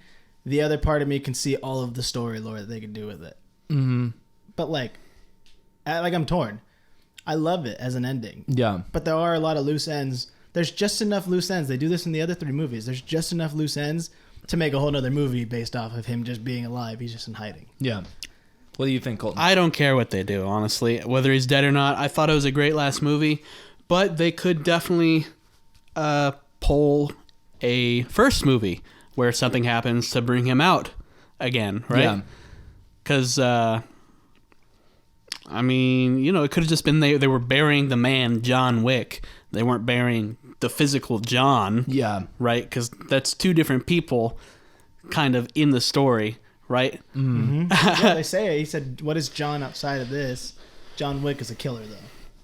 S2: The other part of me can see all of the story lore that they could do with it. Mm-hmm. But like I'm torn. I love it as an ending. Yeah. But there are a lot of loose ends. There's just enough loose ends. They do this in the other 3 movies. There's just enough loose ends to make a whole other movie based off of him just being alive. He's just in hiding.
S1: Yeah. What do you think, Colton?
S3: I don't care what they do, honestly. Whether he's dead or not, I thought it was a great last movie. But they could definitely pull a first movie where something happens to bring him out again, right? Yeah. Because, I mean, you know, it could have just been they were burying the man, John Wick. They weren't burying the physical John. Yeah. Right? Because that's 2 different people kind of in the story, right?
S2: Mm-hmm. Yeah, they say it. He said, what is John outside of this? John Wick is a killer, though.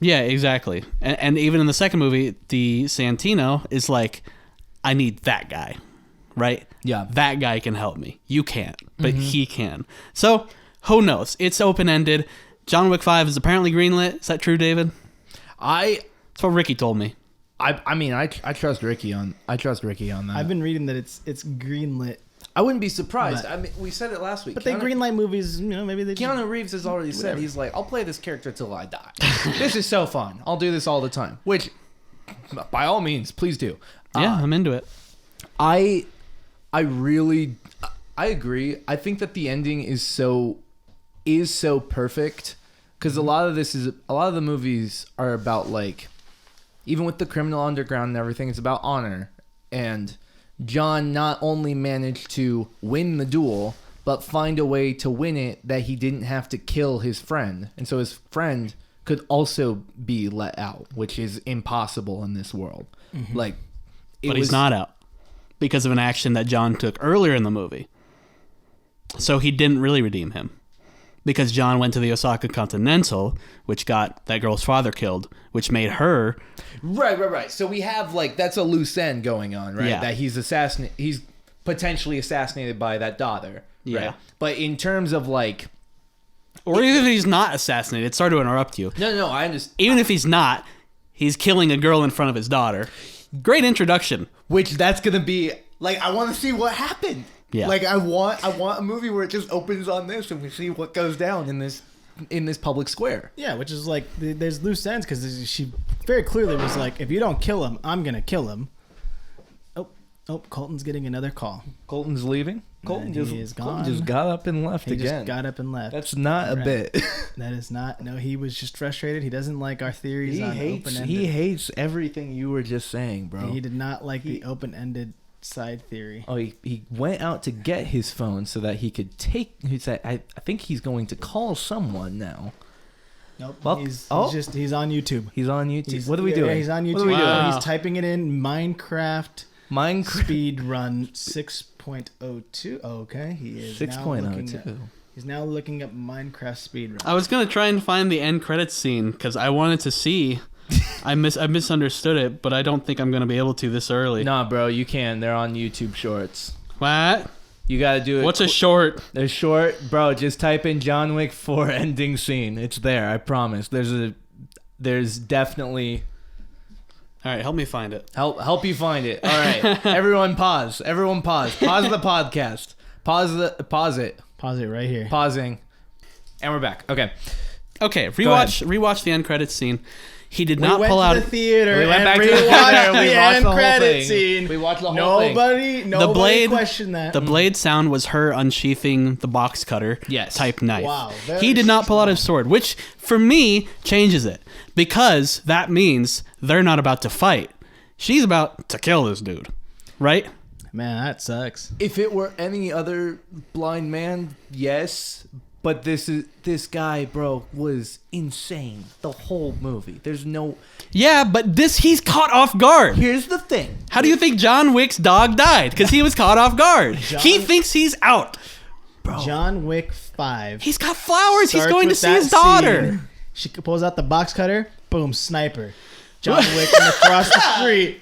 S3: Yeah, exactly. And even in the second movie, the Santino is like, I need that guy, right? Yeah. That guy can help me. You can't, but he can. So, who knows? It's open-ended. John Wick 5 is apparently greenlit. Is that true, David? That's what Ricky told me.
S1: I mean, I trust Ricky on that.
S2: I've been reading that it's greenlit.
S1: I wouldn't be surprised. I mean, we said it last week.
S2: But they greenlight movies, you know, maybe they
S1: Keanu Reeves has already said, he's like, I'll play this character till I die. This is so fun. I'll do this all the time. Which, by all means, please do.
S3: Yeah, I'm into it.
S1: I agree. I think that the ending is so perfect because a lot of the movies are about, like, even with the criminal underground and everything, it's about honor. And John not only managed to win the duel, but find a way to win it that he didn't have to kill his friend. And so his friend could also be let out, which is impossible in this world. Mm-hmm.
S3: But he's not out because of an action that John took earlier in the movie. So he didn't really redeem him. Because John went to the Osaka Continental, which got that girl's father killed, which made her...
S1: Right. So we have, like, that's a loose end going on, right?
S3: Yeah.
S1: That he's potentially assassinated by that daughter.
S3: Yeah.
S1: Right? But in terms of, like...
S3: Or even if he's not assassinated, sorry to interrupt you.
S1: No, I understand.
S3: Even if he's not, he's killing a girl in front of his daughter. Great introduction.
S1: Which that's going to be... Like, I want to see what happened.
S3: Yeah.
S1: Like, I want a movie where it just opens on this and we see what goes down in this public square.
S2: Yeah, which is like there's loose ends because she very clearly was like, if you don't kill him, I'm gonna kill him. Oh, Colton's getting another call.
S1: Colton's leaving. Colton
S2: is
S1: Colton
S2: gone.
S1: just got up and left
S2: He
S1: again.
S2: just got up and left.
S1: That's not a bit.
S2: That is not. No, he was just frustrated. He doesn't like our theories on open-ended.
S1: He hates everything you were just saying, bro.
S2: He did not like the open-ended side theory.
S1: Oh, he went out to get his phone so that he could take. He said, "I think he's going to call someone now."
S2: Nope.
S1: Well,
S2: he's on YouTube.
S1: He's on YouTube. What are we doing?
S2: Yeah, he's on YouTube.
S1: What are we doing?
S3: Wow.
S2: He's typing it in Minecraft speed run 6.02. Oh, okay, he is
S1: 6.02.
S2: He's now looking up Minecraft speed run.
S3: I was going to try and find the end credits scene because I wanted to see... I misunderstood it, but I don't think I'm going to be able to this early.
S1: Nah, bro, you can. They're on YouTube Shorts.
S3: What?
S1: You gotta do it.
S3: What's a short?
S1: They're short, bro. Just type in John Wick 4 ending scene. It's there. I promise. There's definitely.
S3: All right, help me find it.
S1: Help you find it. All right, everyone pause. Everyone pause. Pause the podcast. Pause it.
S2: Pause it right here.
S1: Pausing, and we're back. Okay.
S3: Rewatch the end credits scene. He did not
S2: went
S3: pull
S2: to
S3: out
S2: the theater.
S1: We went
S2: and
S1: back to the theater.
S2: rewatched
S1: We
S2: the
S1: watched
S2: end
S1: the whole
S2: credit
S1: thing.
S2: scene.
S1: We watched the whole thing.
S2: Nobody questioned that.
S3: The blade sound was her unsheathing the box cutter type knife.
S2: Wow,
S3: He did not pull out his sword, which for me changes it because that means they're not about to fight. She's about to kill this dude, right?
S2: Man, that sucks.
S1: If it were any other blind man, yes. But this guy, bro, was insane the whole movie. There's no...
S3: Yeah, but he's caught off guard.
S1: Here's the thing.
S3: How do you think John Wick's dog died? Because he was caught off guard. He thinks he's out.
S1: Bro.
S2: John Wick 5.
S3: He's got flowers. He's
S2: Starts
S3: going to
S2: with
S3: see
S2: that
S3: his daughter.
S2: scene. She pulls out the box cutter. Boom, sniper. John Wick across the street.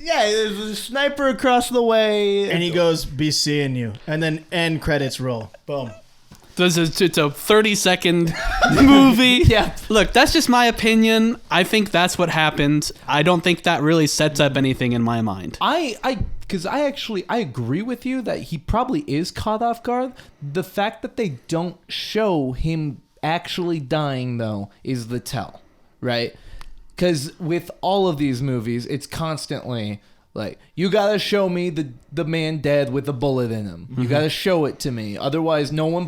S1: Yeah, there's a sniper across the way.
S2: And he goes, be seeing you. And then end credits roll. Boom.
S3: It's a 30-second movie.
S1: Yeah.
S3: Look, that's just my opinion. I think that's what happened. I don't think that really sets up anything in my mind.
S1: Because I agree with you that he probably is caught off guard. The fact that they don't show him actually dying, though, is the tell, right? Because with all of these movies, it's constantly... Like, you gotta show me the man dead with a bullet in him. You gotta show it to me. Otherwise, no one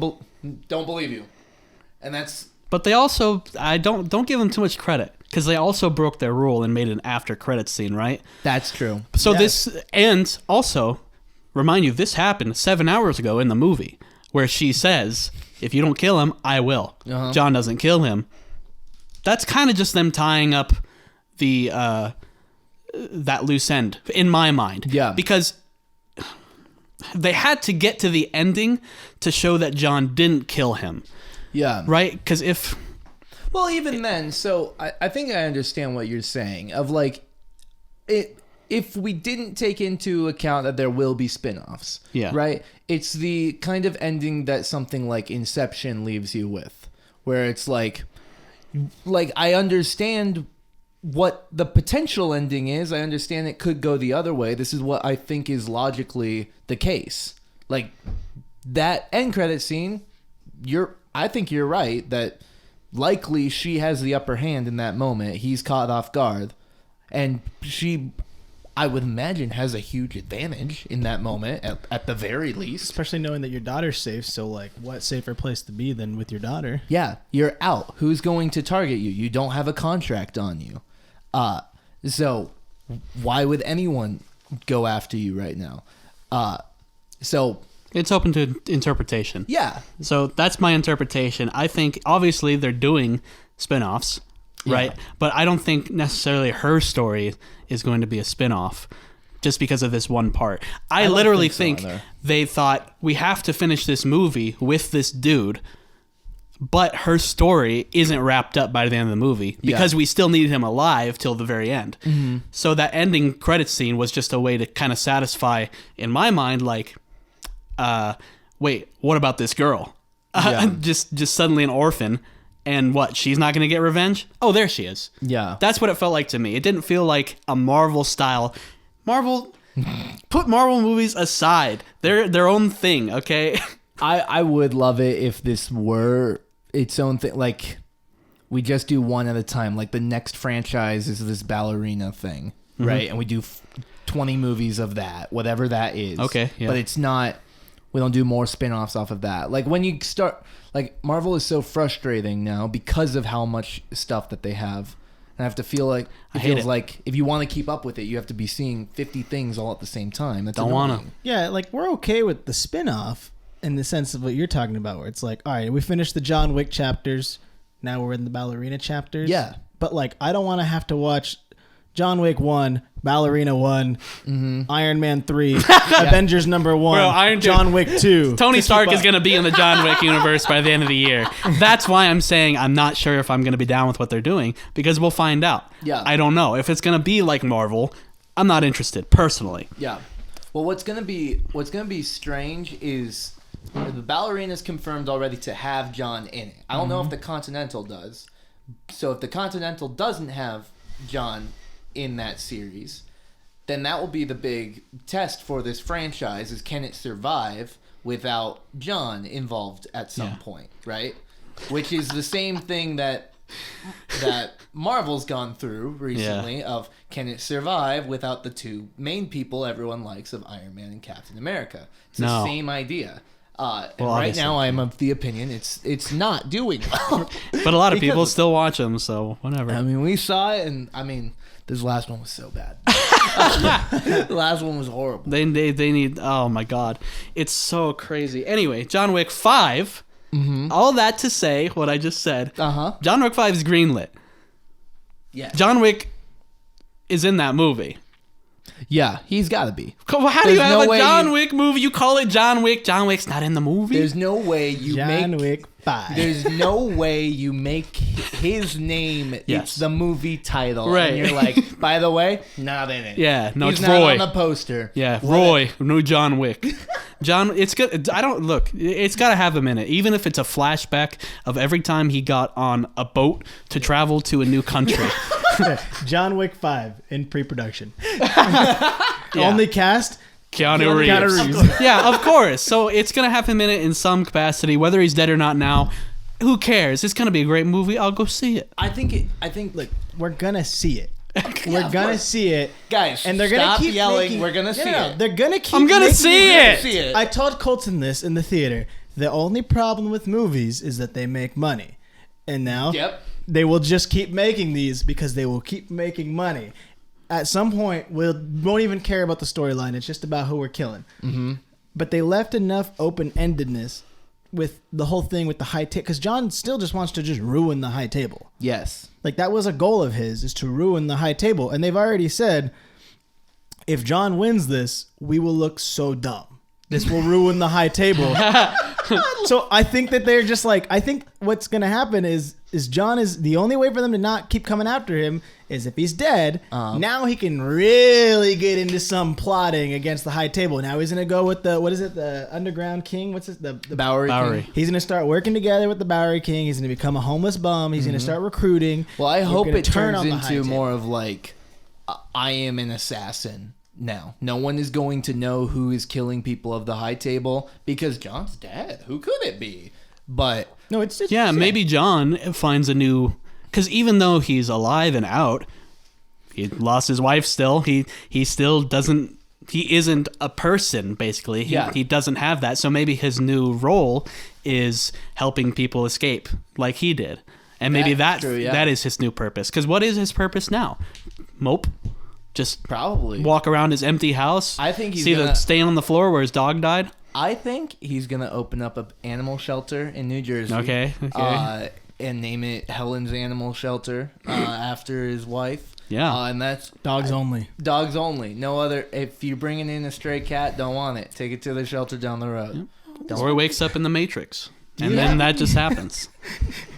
S1: don't believe you. And that's...
S3: But they also... I don't give them too much credit. Because they also broke their rule and made an after-credits scene, right?
S1: That's true.
S3: So
S2: Yes.
S3: this... And also, remind you, this happened 7 hours ago in the movie. Where she says, if you don't kill him, I will.
S1: Uh-huh.
S3: John doesn't kill him. That's kind of just them tying up the... that loose end in my mind.
S1: Yeah.
S3: Because they had to get to the ending to show that John didn't kill him.
S1: Yeah.
S3: Right? Because if...
S1: Well, even then, so I think I understand what you're saying. Of like, if we didn't take into account that there will be spin-offs.
S3: Yeah.
S1: Right? It's the kind of ending that something like Inception leaves you with. Where it's like I understand... what the potential ending is. I understand it could go the other way. This is what I think is logically the case. Like that end credit scene, I think you're right that likely she has the upper hand in that moment. He's caught off guard, and she, I would imagine, has a huge advantage in that moment at the very least.
S2: Especially knowing that your daughter's safe. So, like, what safer place to be than with your daughter?
S1: Yeah, you're out. Who's going to target you? You don't have a contract on you. So why would anyone go after you right now? So
S3: It's open to interpretation.
S1: yeah,
S3: So that's my interpretation. I think, obviously, they're doing spin-offs, right?
S1: Yeah.
S3: But I don't think necessarily her story is going to be a spin-off just because of this one part. I
S1: don't
S3: literally
S1: think so
S3: think
S1: either.
S3: they thought we have to finish this movie with this dude, but her story isn't wrapped up by the end of the movie because we still needed him alive till the very end.
S1: Mm-hmm.
S3: So that ending credits scene was just a way to kind of satisfy, in my mind, like, wait, what about this girl? Just suddenly an orphan. And what? She's not going to get revenge? Oh, there she is.
S1: Yeah.
S3: That's what it felt like to me. It didn't feel like a Marvel style. Put Marvel movies aside. They're their own thing, okay?
S1: I would love it if this were its own thing. Like, we just do one at a time. Like, the next franchise is this ballerina thing, right? And we do 20 movies of that, whatever that is.
S3: Okay, yeah.
S1: But it's not... We don't do more spin-offs off of that. Like, when you start... Like, Marvel is so frustrating now because of how much stuff that they have. And I have to feel like... It feels like if you want to keep up with it, you have to be seeing 50 things all at the same time. That's
S3: Don't want to.
S2: Yeah, like, we're okay with the spin-off in the sense of what you're talking about, where it's like, all right, we finished the John Wick chapters. Now we're in the ballerina chapters.
S1: Yeah.
S2: But, like, I don't want to have to watch John Wick 1, Ballerina 1, Iron Man 3, Avengers number 1,
S3: Bro,
S2: John Wick 2.
S3: Tony Stark is going to be in the John Wick universe by the end of the year. That's why I'm saying I'm not sure if I'm going to be down with what they're doing, because we'll find out.
S1: Yeah.
S3: I don't know. If it's going to be like Marvel, I'm not interested, personally.
S1: Yeah. Well, what's gonna be strange is the ballerina's confirmed already to have John in it. I don't know if the Continental does. So if the Continental doesn't have John in that series, then that will be the big test for this franchise: is can it survive without John involved at some point, right? Which is the same thing that Marvel's gone through recently, of can it survive without the two main people everyone likes of Iron Man and Captain America. It's the same idea. And right now I'm of the opinion it's not doing well.
S3: But a lot of people still watch them, so whatever.
S1: I mean, we saw it, and I mean, this last one was so bad. The last one was horrible.
S3: They need... Oh, my God. It's so crazy. Anyway, John Wick 5... All that to say, what I just said. John Wick 5 is greenlit.
S1: Yeah.
S3: John Wick is in that movie.
S1: Yeah, he's got to be.
S3: How do you have a John Wick movie? You call it John Wick. John Wick's not in the movie.
S1: There's no way you
S2: John Wick 5.
S1: There's no way you make his name. It's the movie title,
S3: right?
S1: And you're like, by the way, not in it.
S3: Yeah, no,
S1: he's
S3: it's
S1: not
S3: Roy
S1: on the poster.
S3: Yeah, Roy, no John Wick. John, it's good. I don't look. It's got to have him in it, even if it's a flashback of every time he got on a boat to travel to a new country.
S2: John Wick 5 in pre-production. Only cast
S3: Keanu Reeves. Yeah, of course. So it's going to have him in it in some capacity, whether he's dead or not now. Who cares? It's going to be a great movie. I'll go see it.
S1: I think look,
S2: we're going to see it. We're going to see it.
S1: Guys,
S2: and they're gonna keep
S1: yelling. We're going to see it.
S2: They're going to keep
S3: I'm going to see it.
S2: I told Colton this in the theater. The only problem with movies is that they make money. And now they will just keep making these because they will keep making money. At some point, we won't even care about the storyline. It's just about who we're killing. But they left enough open-endedness with the whole thing with the high table, because John still just wants to just ruin the high table.
S1: Yes.
S2: Like, that was a goal of his, is to ruin the high table. And they've already said, if John wins this, we will look so dumb. This will ruin the high table. So I think that they're just like, I think what's going to happen is John is the only way for them to not keep coming after him is if he's dead. Now he can really get into some plotting against the high table. Now he's going to go with the Underground King? What's it? The
S1: Bowery King.
S2: He's going to start working together with the Bowery King. He's going to become a homeless bum. He's going to start recruiting.
S1: Well, I hope it turns into more of like, I am an assassin. Now, no one is going to know who is killing people of the high table because John's dead. Who could it be? But
S2: no, it's
S3: maybe John finds a new, because even though he's alive and out, he lost his wife. Still, he still doesn't. He isn't a person. Basically, he doesn't have that. So maybe his new role is helping people escape, like he did, and maybe that is his new purpose. Because what is his purpose now? Mope. Just
S1: probably
S3: walk around his empty house.
S1: I think he's
S3: the stain on the floor where his dog died.
S1: I think he's gonna open up an animal shelter in New Jersey.
S3: Okay.
S1: And name it Helen's Animal Shelter after his wife.
S3: Yeah.
S1: And that's
S2: Dogs only.
S1: Dogs only. No other. If you're bringing in a stray cat, don't want it. Take it to the shelter down the road.
S3: Yeah. Or he wakes up in the Matrix. And then that just happens.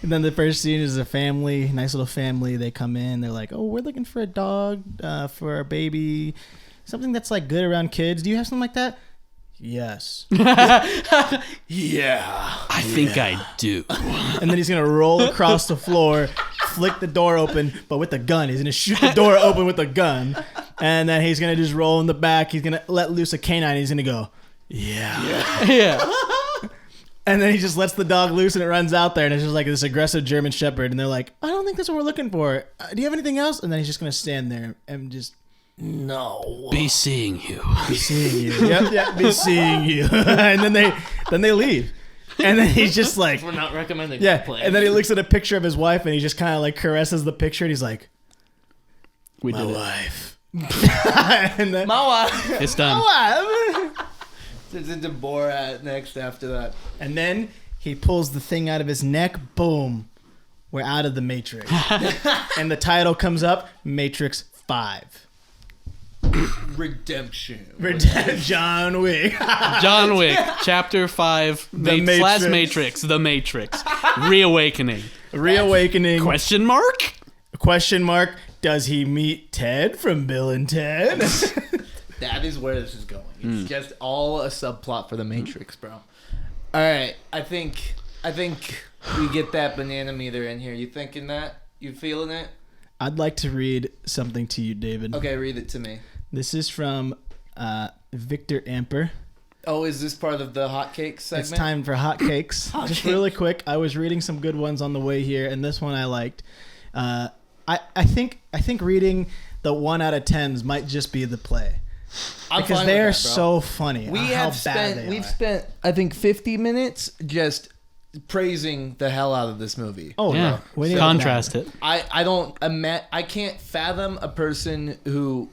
S2: And then the first scene is a family, nice little family. They come in. They're like, oh, we're looking for a dog for our baby. Something that's like good around kids. Do you have something like that? Yes.
S1: Yeah.
S3: I think I do.
S2: And then he's going to roll across the floor, flick the door open, but with a gun. He's going to shoot the door open with a gun. And then he's going to just roll in the back. He's going to let loose a canine. He's going to go, yeah. And then he just lets the dog loose and it runs out there. And it's just like this aggressive German shepherd. And they're like, I don't think that's what we're looking for. Do you have anything else? And then he's just going to stand there and just...
S1: No.
S3: Be seeing you.
S2: Be seeing you. Yep, be seeing you. And then they leave. And then he's just like...
S1: We're not recommending
S2: yeah.
S1: play.
S2: And then he looks at a picture of his wife and he just kind of like caresses the picture and he's like,
S3: We
S2: my
S3: did
S2: wife. And then,
S1: my wife.
S3: It's done.
S2: my wife.
S1: Turns into Borat next after that.
S2: And then he pulls the thing out of his neck. Boom. We're out of the Matrix. And the title comes up, Matrix 5.
S1: Redemption.
S2: John Wick.
S3: John Wick, Chapter 5,
S2: Matrix.
S3: Matrix, The Matrix, Reawakening.
S2: Reawakening.
S3: Question mark?
S2: Question mark. Does he meet Ted from Bill and Ted?
S1: That is where this is going. It's just all a subplot for the Matrix, bro. All right, I think we get that banana meter in here. You thinking that? You feeling it?
S2: I'd like to read something to you, David.
S1: Okay, read it to me.
S2: This is from Victor Amper.
S1: Oh, is this part of the hotcakes segment?
S2: It's time for hotcakes. Just really quick, I was reading some good ones on the way here, and this one I liked. I think reading the 1 out of 10s might just be the play. Because they are so funny. We've
S1: spent I think 50 minutes just praising the hell out of this movie.
S2: Oh
S3: yeah.
S2: No.
S3: Contrast it.
S1: I can't fathom a person who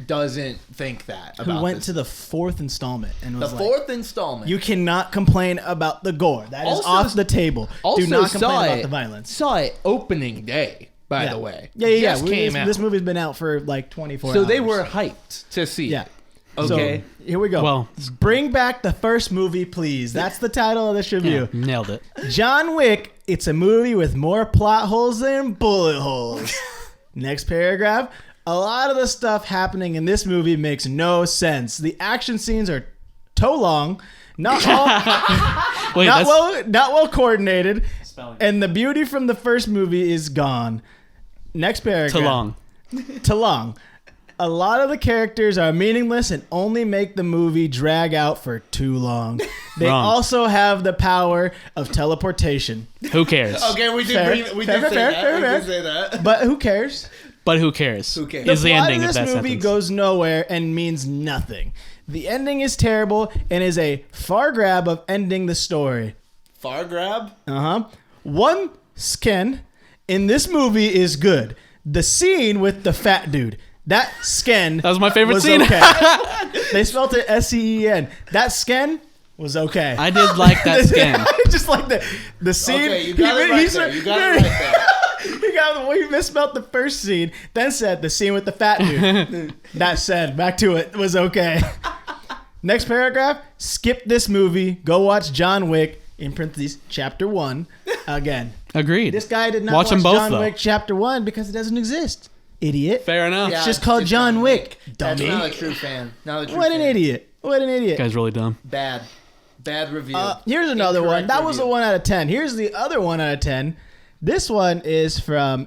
S1: doesn't think that about
S2: who went
S1: this.
S2: to the 4th installment and was
S1: fourth installment.
S2: You cannot complain about the gore. That is
S1: Also-
S2: off the table.
S1: Also
S2: Do not complain
S1: saw
S2: about
S1: it-
S2: the violence.
S1: Saw it opening day, by the way.
S2: Yeah.
S1: Just came out.
S2: This movie's been out for like 24 hours.
S1: So they were hyped to see
S2: Yeah.
S1: it. Okay.
S2: So, here we go.
S3: Well-
S2: Bring back the first movie, please. That's the title of this review.
S3: Yeah, nailed it.
S2: John Wick, it's a movie with more plot holes than bullet holes. Next paragraph. A lot of the stuff happening in this movie makes no sense. The action scenes are too long, not well coordinated, and the beauty from the first movie is gone. Next paragraph. Too long. A lot of the characters are meaningless and only make the movie drag out for too long. They also have the power of teleportation.
S3: Who cares?
S1: Okay, we did say that.
S2: But who cares?
S3: But who cares?
S1: Who cares?
S3: Is the
S2: plot
S3: ending
S2: of
S3: of
S2: this
S3: that
S2: movie
S3: sentence.
S2: goes nowhere and means nothing. The ending is terrible and is a far grab of ending the story.
S1: Far grab?
S2: One skin in this movie is good. The scene with the fat dude. That skin.
S3: That was my favorite scene.
S2: Okay. They spelled it S-C-E-N. That skin was okay.
S3: I did like that skin.
S2: Just like the scene.
S1: Okay, you got it right there. You got it right there.
S2: He misspelled the first scene, then said the scene with the fat dude. That said, back to it, was okay. Next paragraph, skip this movie, go watch John Wick, in parentheses, chapter 1, again.
S3: Agreed.
S2: This guy did not
S3: Watch
S2: watch
S3: them both,
S2: John
S3: though.
S2: Wick chapter 1 because it doesn't exist. Idiot.
S3: Fair enough.
S1: Yeah,
S2: It's just called John Wick.
S1: That's
S2: Dummy.
S1: not a true fan. Not a true
S2: What
S1: fan.
S2: an idiot. What an idiot.
S3: Guy's really dumb.
S1: Bad review.
S2: Here's another one.
S1: Incorrect
S2: That was a
S1: review.
S2: 1 out of 10. Here's the other 1 out of 10. This one is from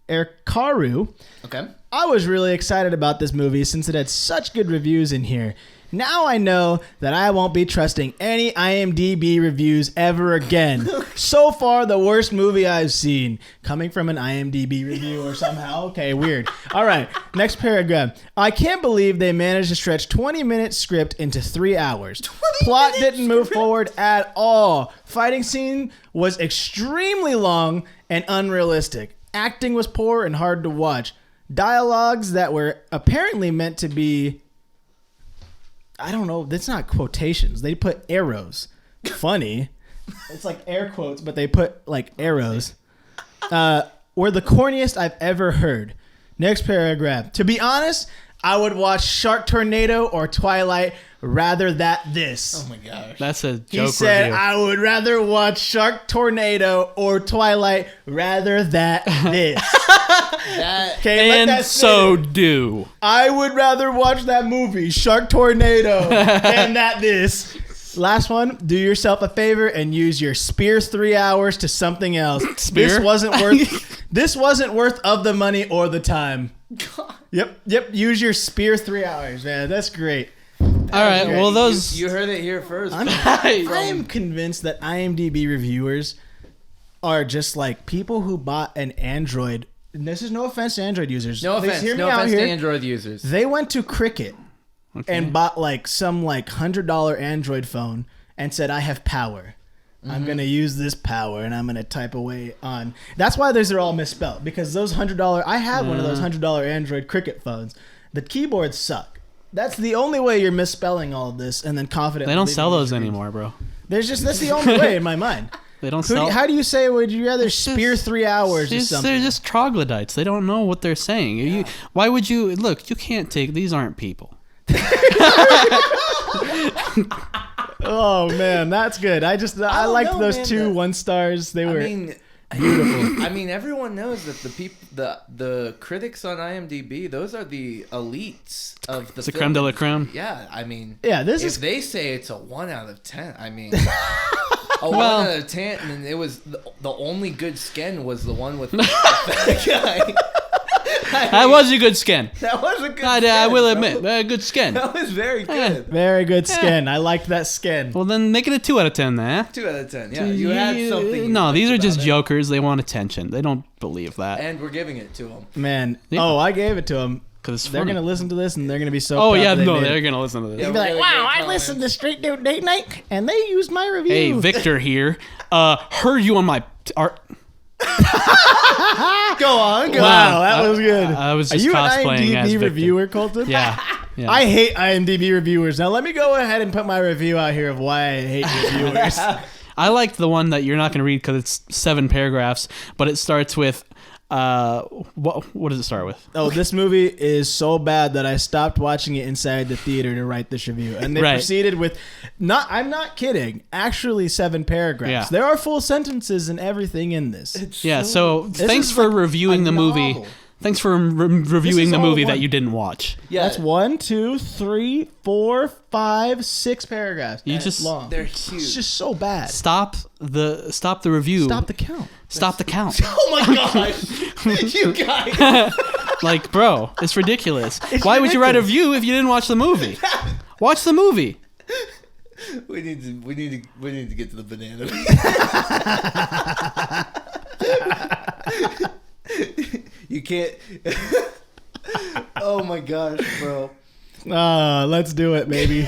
S2: Erkaru.
S1: Okay.
S2: I was really excited about this movie since it had such good reviews in here. Now I know that I won't be trusting any IMDb reviews ever again. So far, the worst movie I've seen. Coming from an IMDb reviewer somehow. Okay, weird. All right, next paragraph. I can't believe they managed to stretch 20-minute script into 3 hours. Plot didn't move forward at all. Fighting scene was extremely long and unrealistic. Acting was poor and hard to watch. Dialogues that were apparently meant to be... I don't know. That's not quotations. They put arrows. Funny. It's like air quotes, but they put like arrows. Were the corniest I've ever heard. Next paragraph. To be honest, I would watch Shark Tornado or Twilight rather than this.
S1: Oh my gosh.
S3: That's a joke
S2: He said,
S3: review.
S2: I would rather watch Shark Tornado or Twilight rather than this. Okay, let
S3: And
S2: that
S3: so
S2: sit.
S3: do.
S2: I would rather watch that movie, Shark Tornado, than this. Last one. Do yourself a favor and use your spare 3 hours to something else.
S3: Spear?
S2: This wasn't worth of the money or the time.
S1: God.
S2: Yep. Use your spare 3 hours, man. That's great.
S3: All right. Well, those.
S1: You heard it here first.
S2: I am convinced that IMDb reviewers are just like people who bought an Android. And this is no offense to Android users.
S1: No
S2: Please
S1: offense.
S2: hear me
S1: No
S2: out
S1: offense
S2: here.
S1: to Android users.
S2: They went to Cricket and bought like some like $100 Android phone and said, I have power. I'm going to use this power and I'm going to type away on. That's why those are all misspelled, because those $100, I have one of those $100 Android Cricket phones. The keyboards suck. That's the only way you're misspelling all of this and then confidently.
S3: They don't sell those anymore, bro.
S2: That's the only way in my mind.
S3: They don't sell.
S2: How do you say, would you rather spear 3 hours or something?
S3: They're just troglodytes. They don't know what they're saying.
S2: Yeah.
S3: Why would you look? You can't take. These aren't people.
S2: Oh man, that's good. I liked those two 1 stars. They were beautiful.
S1: I mean, everyone knows that the critics on IMDb, those are the elites of the.
S3: It's a creme de la creme.
S1: Yeah, I mean,
S2: if
S1: they say it's a 1 out of 10, I mean, a 1 out of 10, and it was the only good skin was the one with the fat guy.
S3: That was a good skin.
S1: That was a good
S3: I
S1: skin,
S3: will
S1: bro.
S3: admit, good skin.
S1: That was very good.
S2: Very good skin. I liked that skin.
S3: Well, then make it a 2 out of 10, then.
S1: 2 out of 10. Yeah, you had something.
S3: No, these are just
S1: about it.
S3: jokers. They want attention. They don't believe that.
S1: And we're giving it to them.
S2: Man.
S3: Yeah.
S2: Oh, I gave it to them.
S3: Because
S2: They're going to listen to this and they're going to be so
S3: Oh,
S2: proud
S3: yeah,
S2: they
S3: no,
S2: made
S3: they're
S2: it.
S3: going to listen to this.
S1: Yeah,
S2: They'll be like,
S1: really
S2: wow,
S1: great
S2: I listened to Straight Dude Date Night and they used my review.
S3: Hey, Victor here. Heard you on my...
S2: Go on.
S3: Wow,
S2: That was good.
S3: I was
S2: Are
S3: just
S2: you an
S3: cosplaying as
S2: IMDb
S3: Victor.
S2: reviewer, Colton?
S3: Yeah.
S2: I hate IMDb reviewers. Now let me go ahead and put my review out here of why I hate reviewers.
S3: I liked the one that you're not going to read because it's 7 paragraphs, but it starts with... what does it start with?
S2: Oh, this movie is so bad that I stopped watching it inside the theater to write this review. And they proceeded with, I'm not kidding, actually 7 paragraphs.
S3: Yeah.
S2: There are full sentences and everything in this.
S3: So thanks for reviewing the movie.
S2: novel.
S3: Thanks for reviewing the
S2: all
S3: movie
S2: one.
S3: that you didn't watch.
S1: Yeah,
S2: That's 1, 2, 3, 4, 5, 6 paragraphs.
S3: You
S2: And
S3: just-
S2: it's long.
S1: they're
S2: It's
S1: huge.
S2: just so bad.
S3: Stop the review.
S2: Stop the count.
S3: Stop the count.
S1: Oh my gosh, you guys!
S3: Like, bro, it's ridiculous. Why would you write a review if you didn't watch the movie? Watch the movie.
S1: We need to get to the banana. You can't. Oh my gosh, bro!
S2: Let's do it, baby.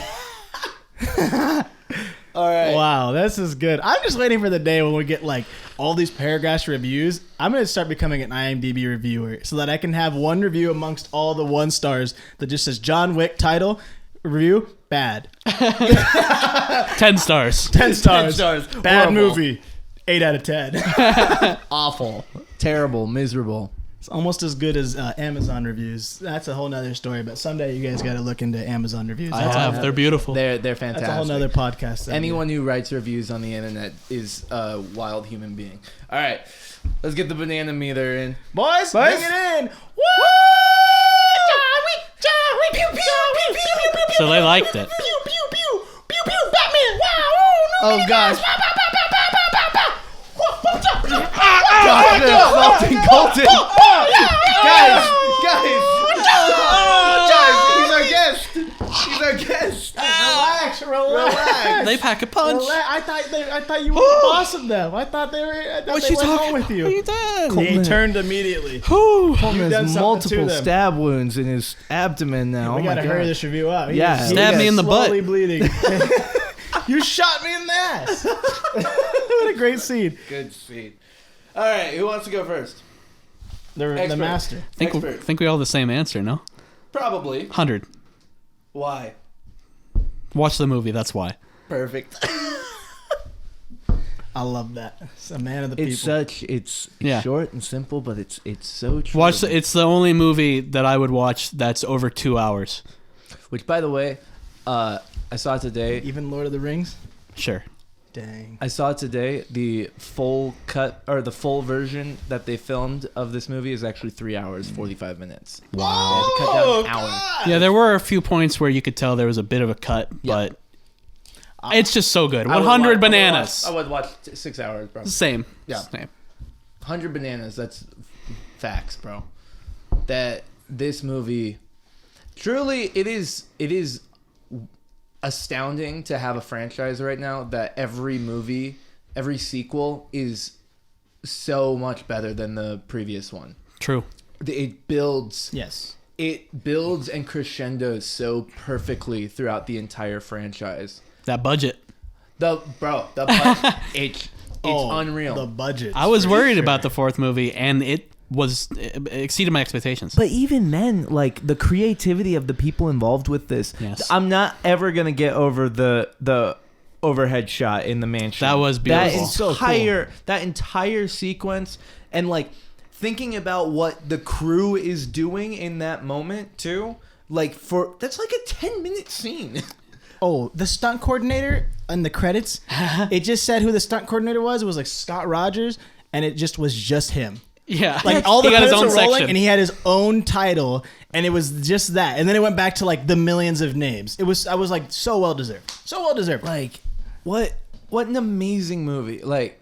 S1: All right.
S2: Wow, this is good. I'm just waiting for the day when we get like all these paragraphs reviews. I'm going to start becoming an IMDb reviewer so that I can have one review amongst all the 1 stars that just says John Wick title, review, bad.
S3: 10 stars.
S2: 10 stars.
S1: 10 stars.
S2: Bad
S1: Horrible.
S2: movie. 8 out of 10.
S1: Awful, terrible, miserable.
S2: It's almost as good as Amazon reviews. That's a whole nother story, but someday you guys got to look into Amazon reviews.
S3: I
S2: That's
S3: have. They're beautiful.
S1: They're fantastic.
S2: That's a whole nother podcast.
S1: Anyone who writes reviews on the internet is a wild human being. All right, let's get the banana meter in.
S2: Boys, bring it in. Woo!
S3: So they liked it.
S2: Oh, gosh.
S1: Colton. Guys, he's our guest. Relax.
S3: They pack a punch.
S2: I thought you were the boss of them. I thought they went home with you.
S3: What are you doing?
S2: He turned immediately.
S1: Colton
S2: done
S1: has
S2: something to
S1: multiple
S2: them.
S1: stab wounds in his abdomen now.
S2: We gotta hurry this review up. He
S1: Yeah.
S2: is
S3: Stab me in the butt.
S2: slowly bleeding. You shot me in the ass. What a great scene.
S1: Good scene. All right, who wants to go first?
S2: The
S1: Expert.
S2: master.
S3: Think we all have the same answer, no?
S1: Probably.
S3: 100.
S1: Why?
S3: Watch the movie, that's why.
S1: Perfect.
S2: I love that. It's a man of the
S1: It's
S2: people.
S1: it's short and simple, but it's so true.
S3: It's the only movie that I would watch that's over 2 hours.
S1: Which, by the way, I saw today.
S2: Even Lord of the Rings.
S3: Sure.
S2: Dang.
S1: I saw today the full cut or the full version that they filmed of this movie is actually 3 hours 45 minutes.
S3: Wow.
S1: They had to cut down an hour.
S2: God.
S3: Yeah, there were a few points where you could tell there was a bit of a cut, but it's just so good. 100 bananas.
S1: I would watch 6 hours, bro.
S3: Same.
S1: Yeah.
S3: Same.
S1: 100 bananas. That's facts, bro. That this movie, truly, it is astounding to have a franchise right now that every movie, every sequel is so much better than the previous one.
S3: True.
S1: It builds.
S2: Yes.
S1: It builds and crescendos so perfectly throughout the entire franchise.
S3: That budget.
S1: The budget, it's unreal.
S2: The budget.
S3: I was worried about the fourth movie, and it exceeded my expectations.
S1: But even then, like, the creativity of the people involved with this,
S3: yes.
S1: I'm not ever gonna get over the overhead shot in the mansion.
S3: That was beautiful.
S1: That entire sequence, and like thinking about what the crew is doing in that moment too. Like that's like a 10-minute scene.
S2: Oh, the stunt coordinator in the credits, it just said who the stunt coordinator was. It was like Scott Rogers, and it was just him.
S3: Yeah,
S2: like all the
S3: he got his
S2: credits
S3: own
S2: were rolling,
S3: section,
S2: and he had his own title, and it was just that. And then it went back to like the millions of names. I was like, so well deserved.
S1: Like, what an amazing movie. Like,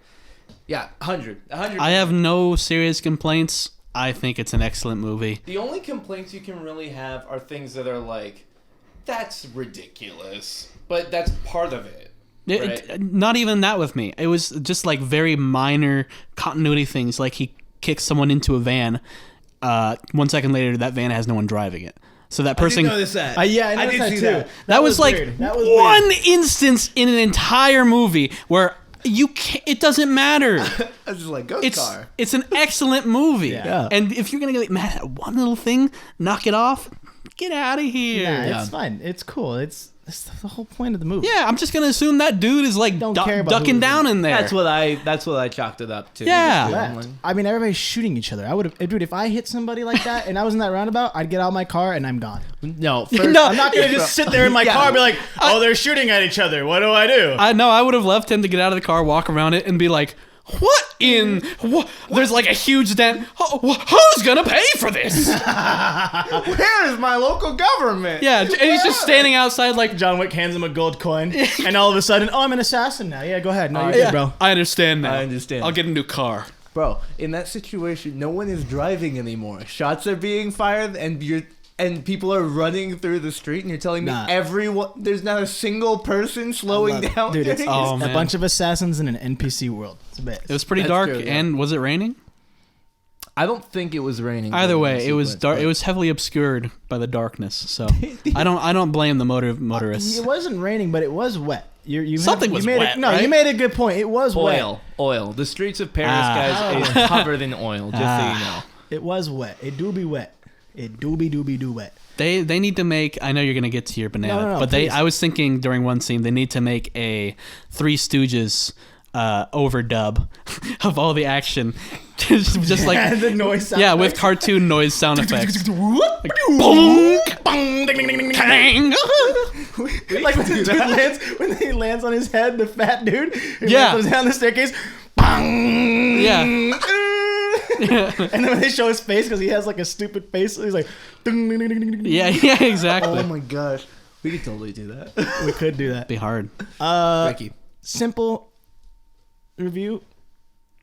S1: yeah, 100.
S3: I have no serious complaints. I think it's an excellent movie.
S1: The only complaints you can really have are things that are like, that's ridiculous, but that's part of it. Right?
S3: Not even that with me. It was just like very minor continuity things. Like he kicks someone into a van. 1 second later, that van has no one driving it. So that person.
S1: I did notice that.
S2: Yeah, I noticed that
S1: see
S2: too.
S1: that.
S3: That was like
S2: weird. That was
S3: one
S2: weird.
S3: instance in an entire movie where you can't, it doesn't matter.
S1: I was just like, ghost car.
S3: It's an excellent movie.
S2: Yeah.
S3: And if you're gonna get mad at one little thing, knock it off. Get out of here.
S2: Nah, it's fine. It's cool. It's the whole point of the movie.
S3: Yeah, I'm just gonna assume that dude is like
S2: care about
S3: ducking
S2: who-
S3: down in there.
S1: That's what I chalked it up to.
S3: Yeah.
S2: Left. I mean, everybody's shooting each other. I would have, dude. If I hit somebody like that and I was in that roundabout, I'd get out of my car and I'm gone.
S1: No, first,
S3: No.
S2: I'm not gonna just sit there in my car and be like, "Oh, they're shooting at each other. What do I do?"
S3: I would have left him to get out of the car, walk around it, and be like, "What in? What? There's like a huge dent. Who's gonna pay for this?"
S1: where is my local government?
S3: Yeah, and he's just standing outside like,
S2: John Wick hands him a gold coin, and all of a sudden, "Oh, I'm an assassin now." Yeah, go ahead. No, you're
S3: yeah,
S2: good, bro.
S3: I understand now.
S1: I understand.
S3: I'll get a new car.
S1: Bro, in that situation, no one is driving anymore. Shots are being fired, and people are running through the street, and you're telling me there's not a single person slowing down.
S2: Dude, it's
S3: Oh,
S2: a
S3: man.
S2: bunch of assassins in an NPC world. It's a bit.
S3: It was pretty
S1: That's
S3: dark,
S1: true, yeah.
S3: and was it raining?
S1: I don't think it was raining.
S3: Either
S1: during
S3: way,
S1: the
S3: it was
S1: sequence,
S3: dark.
S1: but-
S3: It was heavily obscured by the darkness. So I don't blame the motorists.
S2: It wasn't raining, but it was wet.
S3: Something was wet,
S2: No,
S3: right?
S2: you made a good point. It was wet.
S1: Oil. The streets of Paris,
S3: Ah.
S1: guys, is covered in oil. Just so you know.
S2: It was wet. It do be wet. It do be wet.
S3: They need to make. I know you're gonna get to your banana,
S2: No,
S3: but
S2: please.
S3: I was thinking during one scene they need to make a Three Stooges overdub of all the action, just like
S2: And the noise sound
S3: yeah, with
S2: effects.
S3: cartoon noise sound effects. Like, boom, bang.
S2: Like when he lands on his head, the fat dude. He
S3: Yeah.
S2: lands down the staircase. Bang.
S3: Yeah.
S2: And then when they show his face, because he has like a stupid face, he's like.
S3: Yeah, exactly.
S1: Oh my gosh, we could totally do that.
S2: We could do that.
S3: Be hard.
S1: Ricky,
S2: Simple review.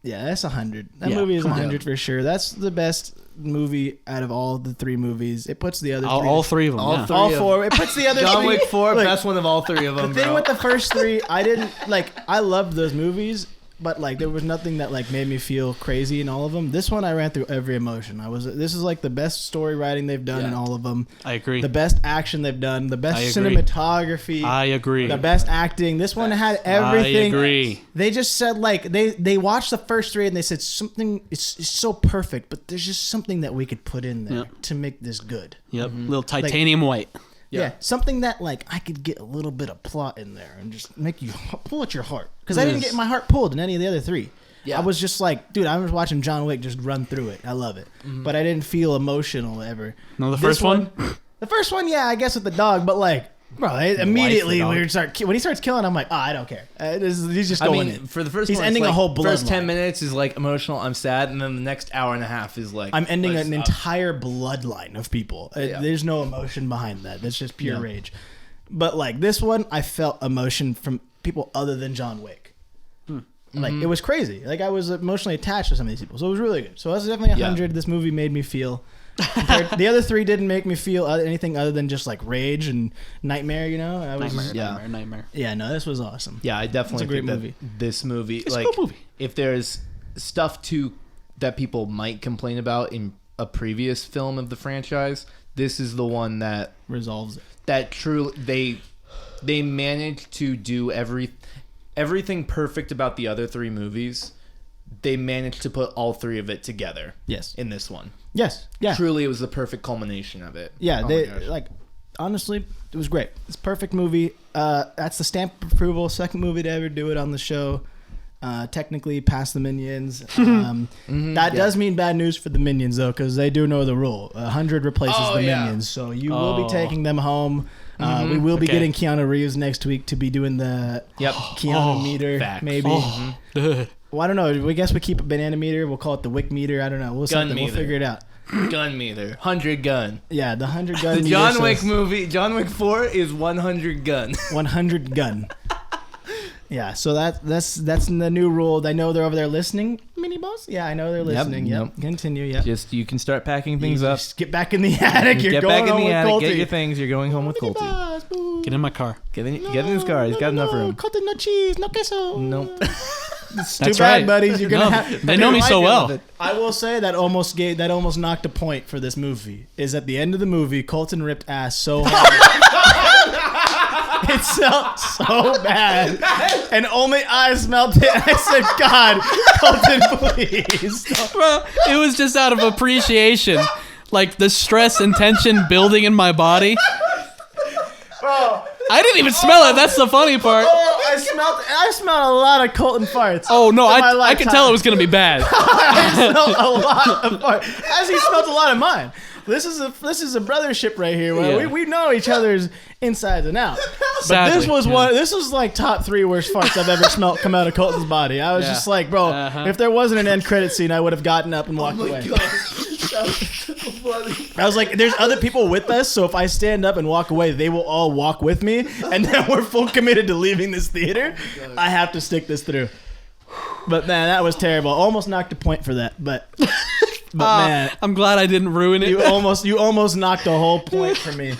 S2: Yeah, that's 100. That
S3: Yeah,
S2: movie is
S3: come on.
S2: 100 for sure. That's the best movie out of all the three movies. It puts the other
S3: All three of them.
S1: All
S3: yeah.
S1: three.
S2: all four. It puts the other
S1: John
S2: three.
S1: Wick 4,
S2: Look,
S1: best one of all three of them.
S2: the thing
S1: bro.
S2: with the first three, I didn't like. I loved those movies, but like there was nothing that like made me feel crazy in all of them. This one, I ran through every emotion. This is like the best story writing they've done in all of them.
S3: I agree.
S2: The best action they've done. The best
S3: I agree.
S2: cinematography.
S3: I agree.
S2: The best acting. This one had everything.
S3: I agree.
S2: They just said like they watched the first three and they said something. It's so perfect, but there's just something that we could put in there
S3: Yep.
S2: to make this good.
S3: Yep. Little titanium white.
S2: Yeah, something that like I could get a little bit of plot in there and just make you pull at your heart. Because I didn't get my heart pulled in any of the other three. Yeah. I was just like, dude, I was watching John Wick just run through it. I love it. Mm-hmm. But I didn't feel emotional ever.
S3: No, the first one?
S2: The first one, yeah, I guess with the dog, but like, bro, immediately when he starts killing, I'm like, I don't care. He's just going in.
S1: For the first
S2: he's
S1: one,
S2: ending
S1: like,
S2: a whole bloodline.
S1: First 10 minutes is like emotional, I'm sad, and then the next hour and a half is like...
S2: I'm ending an entire bloodline of people. There's no emotion behind that. That's just pure rage. But like this one, I felt emotion from people other than John Wick. Like it was crazy. Like I was emotionally attached to some of these people, so it was really good. So that's definitely 100. This movie made me feel. The other three didn't make me feel anything other than just like rage and nightmare. You know,
S3: Nightmare.
S2: Yeah, no, this was awesome.
S1: Yeah, I definitely
S2: it's a great
S1: think
S2: movie.
S1: That this movie,
S2: it's
S1: like,
S2: a cool movie.
S1: If there's stuff that people might complain about in a previous film of the franchise, this is the one that
S2: resolves it.
S1: That truly they managed to do everything perfect about the other three movies. They managed to put all three of it together.
S2: Yes.
S1: In this one.
S2: Yes. Yeah.
S1: Truly, it was the perfect culmination of it.
S2: Yeah. Honestly, it was great. It's a perfect movie. That's the stamp of approval. Second movie to ever do it on the show. Technically past the Minions. That does mean bad news for the Minions though, because they do know the rule. 100 replaces the Minions, so you will be taking them home. We will be getting Keanu Reeves next week to be doing the Keanu meter,
S1: facts.
S2: maybe. Well, I don't know. We guess we keep a banana meter. We'll call it the Wick meter. I don't know. We'll figure it out.
S1: Gun meter. 100 gun.
S2: Yeah, the 100 gun.
S1: The John Wick movie, John Wick 4 is 100 gun.
S2: 100 gun. Yeah, so that's the new rule. I know they're over there listening. Mini boss? Yeah, I know they're listening. Yep. Continue. Yep.
S1: Just you can start packing things up.
S2: Just get back in the attic. You're going home with Colton.
S1: Get your things. You're going home with Colton.
S3: Get in my car.
S1: Get in his car. He's got enough room.
S2: Colton, no cheese, no queso.
S1: Nope.
S2: It's too bad, buddies. You're gonna have.
S3: They know me so well.
S2: I will say that almost knocked a point for this movie. Is at the end of the movie, Colton ripped ass so hard. It smelled so bad, and only I smelled it. I said, "God, Colton, please."
S3: Bro, it was just out of appreciation, like the stress and tension building in my body.
S2: Bro,
S3: I didn't even smell it. That's the funny part.
S2: I smelled a lot of Colton farts.
S3: Oh no, I could tell it was gonna be bad.
S2: I smelled a lot of farts, as he smelled a lot of mine. This is a brothership right here. Where we know each other's insides and out. But
S3: Sadly,
S2: this was like top 3 worst farts I've ever smelled come out of Colton's body. I was just like, bro, if there wasn't an end credit scene, I would have gotten up and walked away. I was like, there's other people with us, so if I stand up and walk away, they will all walk with me, and then we're full committed to leaving this theater. I have to stick this through. But man, that was terrible. Almost knocked a point for that, but man,
S3: I'm glad I didn't ruin it.
S2: You almost knocked a whole point for me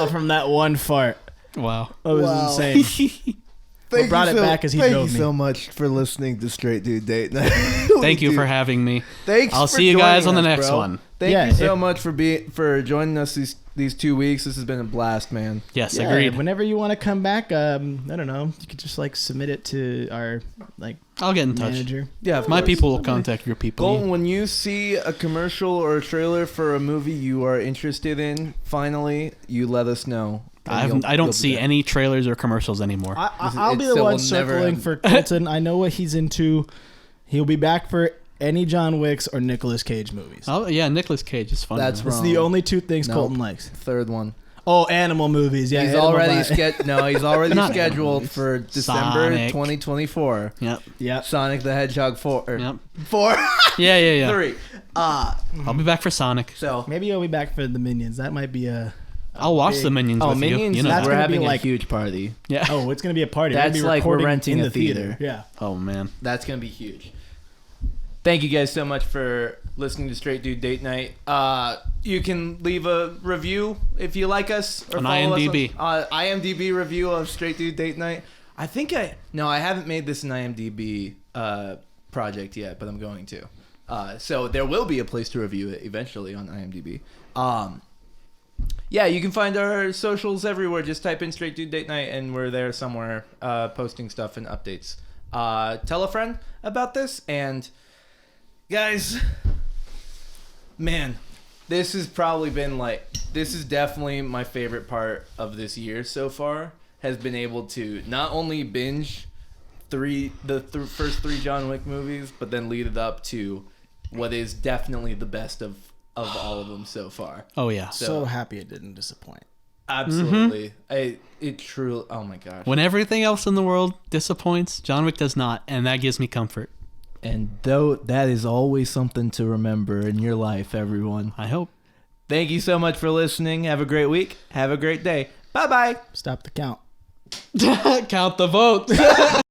S2: from that one fart.
S3: Wow,
S2: that was insane. What brought it back as he drove me.
S4: Thank you so much for listening to Straight Dude Date Night.
S3: Thank you for having me.
S4: Thanks.
S3: I'll see you guys on the next one.
S1: Thank you so much for joining us these 2 weeks. This has been a blast, man.
S3: Yes, agreed.
S2: Whenever you want to come back, I don't know. You could just like submit it to our
S3: I'll get in
S2: manager.
S3: touch. Yeah, my people will contact your people.
S1: Colton, when you see a commercial or a trailer for a movie you are interested in, finally, you let us know.
S3: I don't see any trailers or commercials anymore.
S2: I'll be the one circling for Colton. I know what he's into. He'll be back for any John Wicks or Nicolas Cage movies.
S3: Oh yeah, Nicolas Cage is fun.
S1: That's
S2: the only 2 things Colton likes.
S1: Third one.
S2: Oh, animal movies. Yeah,
S1: he's already scheduled for December 2024.
S2: Yep.
S1: Sonic the Hedgehog 4.
S3: Yep.
S1: 4.
S3: Yeah.
S1: 3.
S3: I'll be back for Sonic.
S1: So
S2: maybe I'll be back for the Minions. That might be a.
S3: I'll watch the Minions with
S1: Minions,
S3: you.
S1: We're having a huge party.
S3: Yeah.
S2: Oh, it's gonna be a party.
S1: That's like we're renting a theater.
S2: Yeah.
S3: Oh man,
S1: that's gonna be huge. Thank you guys so much for listening to Straight Dude Date Night. You can leave a review if you like us or
S3: on
S1: follow
S3: IMDb.
S1: Us on IMDb review of Straight Dude Date Night. I haven't made this an IMDb project yet, but I'm going to. So there will be a place to review it eventually on IMDb. Yeah, you can find our socials everywhere. Just type in Straight Dude Date Night, and we're there somewhere posting stuff and updates. Tell a friend about this, and guys, man, this has probably been like, this is definitely my favorite part of this year so far, has been able to not only binge the first 3 John Wick movies, but then lead it up to what is definitely the best of all of them so far.
S3: Oh yeah.
S2: So happy it didn't disappoint.
S1: Absolutely. It truly, oh my gosh.
S3: When everything else in the world disappoints, John Wick does not, and that gives me comfort.
S1: And though that is always something to remember in your life, everyone.
S3: I hope.
S1: Thank you so much for listening. Have a great week. Have a great day. Bye-bye.
S2: Stop the count.
S3: Count the votes.